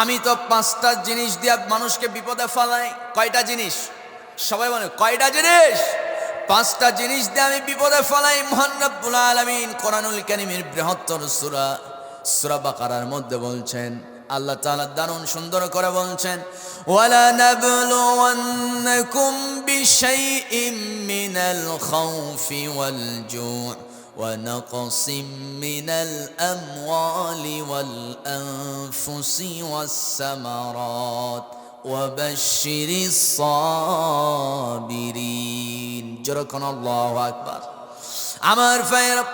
আমি তো 5টা জিনিস দিয়ে মানুষকে বিপদে ফেলাই। কয়টা জিনিস? সবাই বলে কয়টা জিনিস? 5টা জিনিস দিয়ে আমি বিপদে ফেলাই। মহান রব্বুল আলামিন কোরআনুল কারীমের বৃহত্তর সূরা বাকারার মধ্যে বলছেন, আল্লাহ তাআলা দারুণ সুন্দর করে বলছেন, ওয়ালা নাবলুওয়ান্নাকুম বিশাইইম মিনাল খাউফি ওয়াল জু' ওয়া নাকসিম মিনাল আমওয়ালি ওয়াল আনফুসি ওয়াস সামারাত ওয়া বাশশিরিস সাবিরিন। যেরকম আল্লাহু আকবার। আমার ভাইরা,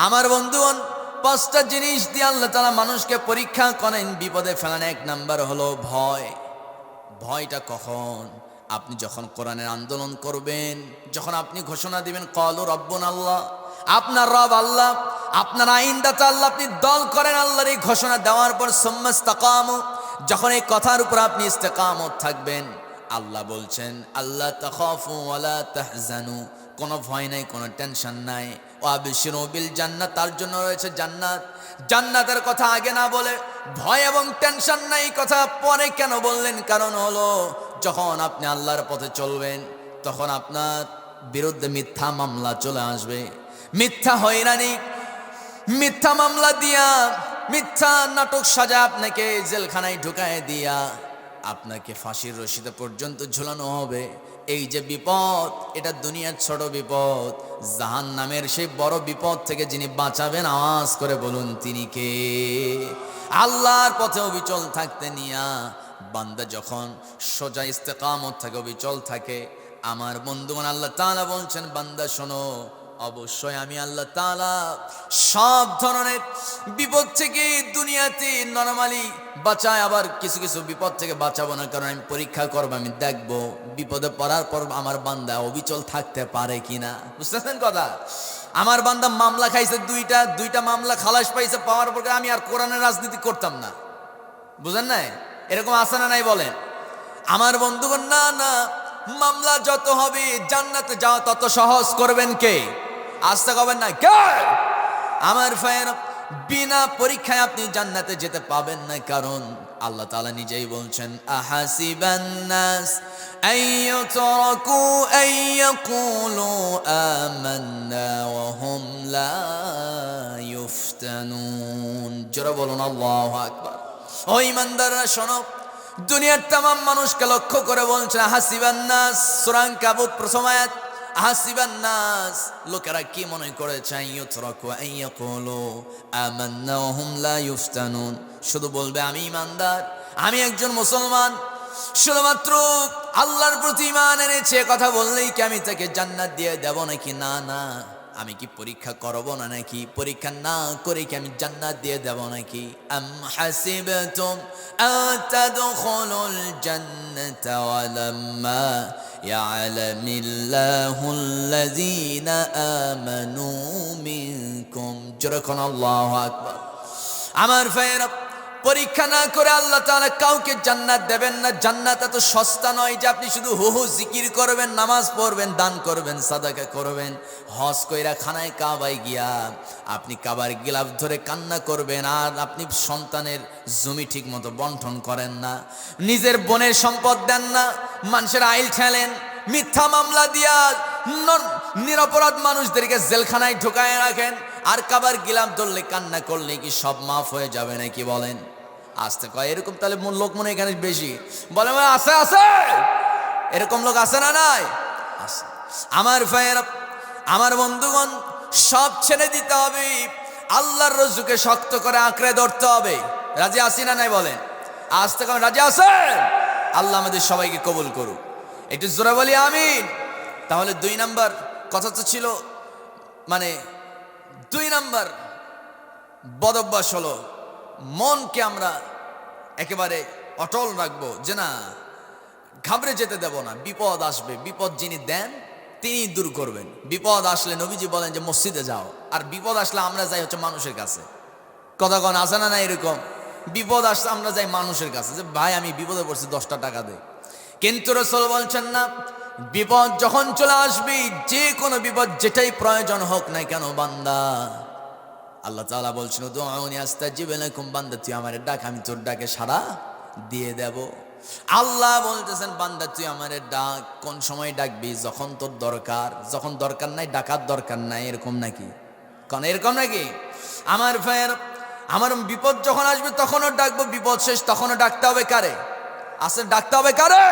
আমার বন্ধুগণ, 5টা জিনিস দিয়ে আল্লাহ তাআলা মানুষকে পরীক্ষা করেন, বিপদে ফেলান। 1 নাম্বার হলো ভয়। ভয়টা কখন? আপনি যখন কোরআনের আন্দোলন করবেন, যখন আপনি ঘোষণা দিবেন ক্বালু রাব্বুনা আল্লাহ, আপনার রব আল্লাহ, আপনার আইনদাতা আল্লাহ, আপনি দল করেন আল্লাহর এই ঘোষণা দেওয়ার পর সুম্মাস্তাকামু, যখন এই কথার উপর আপনি ইস্তেকামত থাকবেন, আল্লাহ বলছেন আল্লাহ তাখাফু ওয়ালা তাহজানু, কোনো ভয় নাই, কোনো টেনশন নাই। ওয়াবশিরু বিল জান্নাত, তার জন্য রয়েছে জান্নাত। জান্নাতের কথা আগে না বলে ভয় এবং টেনশন নাই কথা পরে কেন বললেন? কারণ হলো, যখন আপনি আল্লাহর পথে চলবেন তখন আপনার বিরুদ্ধে মিথ্যা মামলা চলে আসবে, মিথ্যা হয়রানি, মিথ্যা মামলা দিয়া, মিথ্যা নাটক সাজা আপনাকে জেলখানায় ঢুকায় দিয়া আপনাকে ফাঁসির রশিদে পর্যন্ত ঝুলানো হবে। এই যে বিপদ, এটা দুনিয়ার ছোট বিপদ, জাহান্নামের সেই বড় বিপদ থেকে যিনি বাঁচাবেন, আওয়াজ করে বলুন তিনি কে? আল্লাহর পথে অবিচল থাকতে নিয়া বান্দা যখন সোজা ইস্তেকামত থাকে, অবিচল থাকে, আমার বন্ধুগণ আল্লাহ তাআলা বলছেন, বান্দা শোনো, অবশ্যই আমি আল্লাহ তাআলা সব ধরনের বিপদ থেকে দুনিয়াতে নরমালি বাঁচায়, আবার কিছু কিছু বিপদ থেকে বাঁচাবো না, কারণ আমি পরীক্ষা করবো, আমি দেখবো বিপদে পড়ার পর আমার বান্দা অবিচল থাকতে পারে কিনা। বুঝতেছেন কথা? আমার বান্দা মামলা খাইছে, দুইটা মামলা খালাস পাইছে, পাওয়ার পর আমি আর কোরআনের রাজনীতি করতাম না। বুঝেন নাই? এরকম আছে না নাই বলেন? আমার বন্ধুগণ, না না, মামলা যত হবে জান্নাতে যাওয়া তত সহজ করবেন কে? আসতে কবেন না কে? আমার ভাইয়েরা, বিনা পরীক্ষায় আপনি জান্নাতে যেতে পাবেন না, কারণ আল্লাহ তাআলা নিজেই বলছেন, আহাসিবান নাস আইয়ুতরাকু আইয়াকুলু আমান্না ওয়া হুম লা ইফতানুন। জোরে বলুন আল্লাহু আকবার। ও ঈমানদাররা শোনো, দুনিয়ার তামাম মানুষকে লক্ষ্য করে বলছেন, আহাসিবান নাস, সূরা আনকাবুত প্রথম আয়াত, আহাসিবান নাস, লোকেরা কি মনে করেছে, ইউতরাকু আইয়াকুলু আমান্না ওয়া হুম লা ইফতানুন, শুধু বলবে আমি ঈমানদার, আমি একজন মুসলমান, শুধুমাত্র আল্লাহর প্রতি ঈমান এনেছে, কথা বললেই কি আমি তাকে জান্নাত দিয়ে দেব নাকি? না না, আমি কি পরীক্ষা করব না নাকি? পরীক্ষা না করে কি আমি জান্নাত দিয়ে দেব নাকি? আম হাসিবতুম আতাদখুলুল জান্নাতা ওয়া লাম্মা ইয়ালামিল্লাহুল্লাযীনা আমানু মিনকুম। যেরকম আল্লাহু আকবার। আমার ভাইয়েরা, পরীক্ষা না করে আল্লাহ তাআলা কাউকে জান্নাত দেবেন না। জান্নাত এত সস্তা নয় যে আপনি শুধু হু হু জিকির করবেন, নামাজ পড়বেন, দান করবেন, সাদাকা করবেন, হজ কইরা খানায় কাবায় গিয়া আপনি কাবার গিলাফ ধরে কান্না করবেন, আর আপনি সন্তানের জমি ঠিক মতো বন্টন করেন না, নিজের বোনের সম্পদ দেন না, মানুষের আইল ঠেলেন, মিথ্যা মামলা দিয়া নিরপরাধ মানুষদেরকে জেলখানায় ঢুকায় রাখেন, আর কাবার গিলাফ ধরলে কান্না করলে কি সব মাফ হয়ে যাবে নাকি বলেন? আসতে কয় এরকম, তাহলে লোক মনে এখানে বেশি বলে, আছে আছে, এরকম লোক আছে না নাই? আছে। আমার ভাইয়েরা, আমার বন্ধুগণ, সব ছেড়ে দিতে হবে, আল্লাহর রজ্জুকে শক্ত করে আঁকড়ে ধরতে হবে। রাজি আছি না নাই বলেন? আসতে কয় রাজি আছে? আল্লাহ আমাদের সবাইকে কবুল করুক। একটু জোরে বলি আমিন। তাহলে 2 নাম্বার কথা তো ছিল, মানে 2 নাম্বার বদভ্যাস হলো মনকে আমরা একেবারে অটল রাখবো যে না, ঘাবড়ে যেতে দেব না। বিপদ আসবে, বিপদ যিনি দেন তিনি দূর করবেন। বিপদ আসলে নবীজি বলেন যে মসজিদে যাও, আর বিপদ আসলে আমরা যাই হচ্ছে মানুষের কাছে। কথা কন আসে না? না এরকম বিপদ আসলে আমরা যাই মানুষের কাছে, যে ভাই আমি বিপদে পড়ছি 10টা টাকা দে। কিন্তু রাসূল বলছেন না, বিপদ যখন চলে আসবে, যে কোনো বিপদ যেটাই প্রয়োজন হোক না কেন বান্দা, আল্লাহ তাআলা বলছেন উদউনি আস্তাজিব লাকুম, বান্দা তুই আমারে ডাক, আমি তোর ডাকে সাড়া দিয়ে দেব। আল্লাহ বলতেছেন বান্দা তুই আমারে ডাক, কোন সময় ডাকবি? যখন তোর দরকার। যখন দরকার নাই ডাকার দরকার নাই, এরকম নাকি? কোন এরকম নাকি? আমার ভাইয়ের, আমার বিপদ যখন আসবে তখনও ডাকবো, বিপদ শেষ তখনও ডাকতে হবে কারে? আসলে ডাকতে হবে কারে?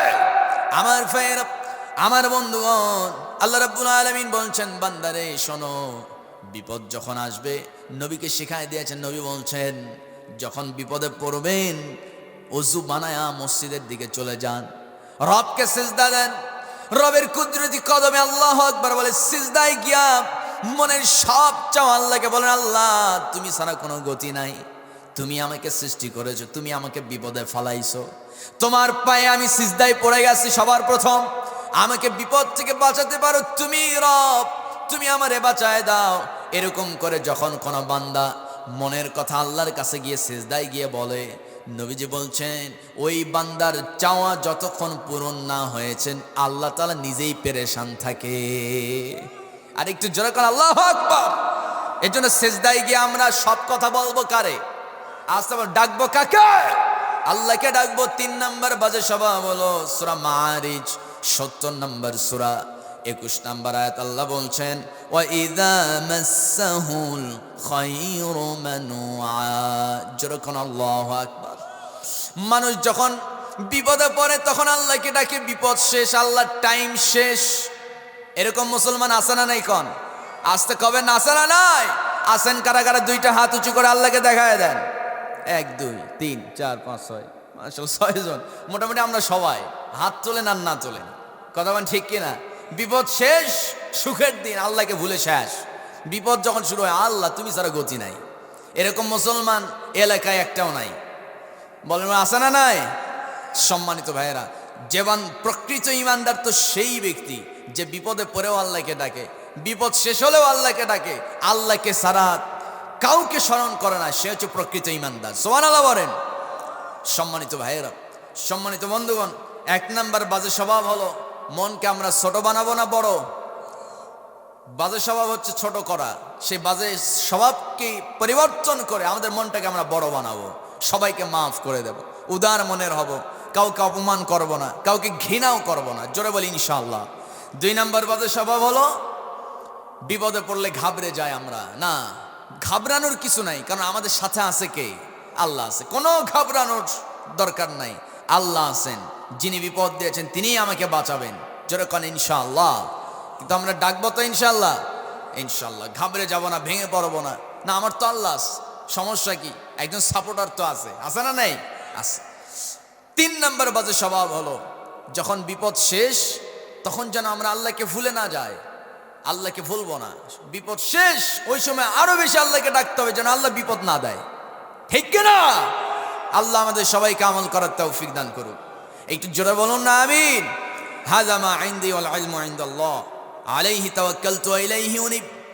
আমার ভাইয়ের, আমার বন্ধুগণ, আল্লাহ রাব্বুল আলামিন বলছেন বান্দারে শোনো, বিপদ যখন আসবে নবীকে শিখায় দিয়েছেন। নবী বলছেন যখন বিপদে পড়বেন ওযু বানায়া মসজিদের দিকে চলে যান, রবকে সিজদা দেন, রবের কুদরতি কদমে আল্লাহু আকবার বলে সিজদায় গিয়া মনের সব চাও আল্লাহকে বলেন, আল্লাহ তুমি ছাড়া কোনো গতি নাই, তুমি আমাকে সৃষ্টি করেছো, তুমি আমাকে বিপদে ফালাইছো, তোমার পায়ে আমি সিজদায় পড়ে গেছি সবার প্রথম, আমাকে বিপদ থেকে বাঁচাতে পারো তুমি রব, তুমি আমারে বাঁচায় দাও। এরকম করে যখন কোনো বান্দা মনের কথা আল্লাহর কাছে গিয়ে সিজদায় গিয়ে বলে, নবীজি বলছেন ওই বান্দার চাওয়া যতক্ষণ পূরণ না হয়েছেন আল্লাহ তাআলা নিজেই পেরেশান থাকে। আর একটু জোরে করে আল্লাহু আকবার। এর জন্য সিজদায় গিয়ে আমরা সব কথা বলবো কারে? আস্তে ডাকবো কাকে? আল্লাহকে ডাকবো। 3 নম্বর বাজে স্বভাব হলো সূরা মাআরিজ 70 নম্বর সূরা 21 নম্বর আয়াত আল্লাহ বলছেন ওয়া ইযা মাসসাহুল খায়রু মানুআ। যখন আল্লাহু আকবার, মানুষ যখন বিপদে পড়ে তখন আল্লাহকে ডাকে, বিপদ শেষ, আল্লাহর টাইম শেষ। এরকম মুসলমান আছে না নাই? কোন আসতে কবে না? আছে না নাই? আসেন কারা কারা 2টা হাত উঁচু করে আল্লাহকে দেখায় দেন। 1 2 3 4 5 6, মাশাআল্লাহ 6 জন মোটামুটি আমরা সবাই হাত তোলেন আর না তোলেন। কথা বলেন ঠিক কিনা? বিপদ শেষ, সুখের দিন, আল্লাহকে ভুলে শেষ। বিপদ যখন শুরু হয় আল্লাহ তুমি ছাড়া গতি নাই। এরকম মুসলমান এলাকায় একটাও নাই। বলেন আছে না নাই? সম্মানিত ভাইয়েরা, যেমন প্রকৃত ইমানদার তো সেই ব্যক্তি যে বিপদে পড়েও আল্লাহকে ডাকে, বিপদ শেষ হলেও আল্লাহকে ডাকে, আল্লাহকে ছাড়া কাউকে স্মরণ করে না, সে হচ্ছে প্রকৃত ইমানদার। সুবহানাল্লাহ বলেন। সম্মানিত ভাইয়েরা, সম্মানিত বন্ধুগণ, 1 নাম্বার বাজে স্বভাব হলো মনকে আমরা ছোট বানাবো না বড়? বাজে স্বভাব হচ্ছে ছোট করা। সেই বাজে স্বভাবকে পরিবর্তন করে আমাদের মনটাকে আমরা বড় বানাবো, সবাইকে মাফ করে দেব, উদার মনের হব, কাউকে অপমান করব না, কাউকে ঘৃণাও করব না। জোরে বলি ইনশাআল্লাহ। 2 নাম্বার বাজে স্বভাব হলো বিপদে পড়লে ঘাবড়ে যায় আমরা। না, ঘাবড়ানোর কিছু নাই, কারণ আমাদের সাথে আছে কে? আল্লাহ আছে। কোনো ঘাবড়ানোর দরকার নাই, আল্লাহ আছেন, যিনি বিপদ দিয়েছেন তিনিই আমাকে বাঁচাবেন। জোরে কোন ইনশাআল্লাহ। কিন্তু আমরা ডাকবো তো ইনশাআল্লাহ। ইনশাআল্লাহ ঘাবড়ে যাব না, ভেঙে পড়বো না। না, আমার তো আল্লাহ আছে, সমস্যা কি? একজন সাপোর্টার তো আছে, আছে না নাই? আছে। 3 নাম্বার বাজে স্বভাব হলো যখন বিপদ শেষ তখন যেন আমরা আল্লাহকে ভুলে না যাই। আল্লাহকে ভুলবো না, বিপদ শেষ ওই সময় আরো বেশি আল্লাহকে ডাকতে হবে যেন আল্লাহ বিপদ না দেয়। ঠিক কিনা? আল্লাহ আমাদের সবাইকে আমল করার তৌফিক দান করুক। একটু জোরে বলুন না আমিন। হাযা মা ইনদি ওয়াল ইলমু ইনদাল্লাহ আলাইহি তাওয়াক্কালতু ওয়া ইলাইহি উনীব।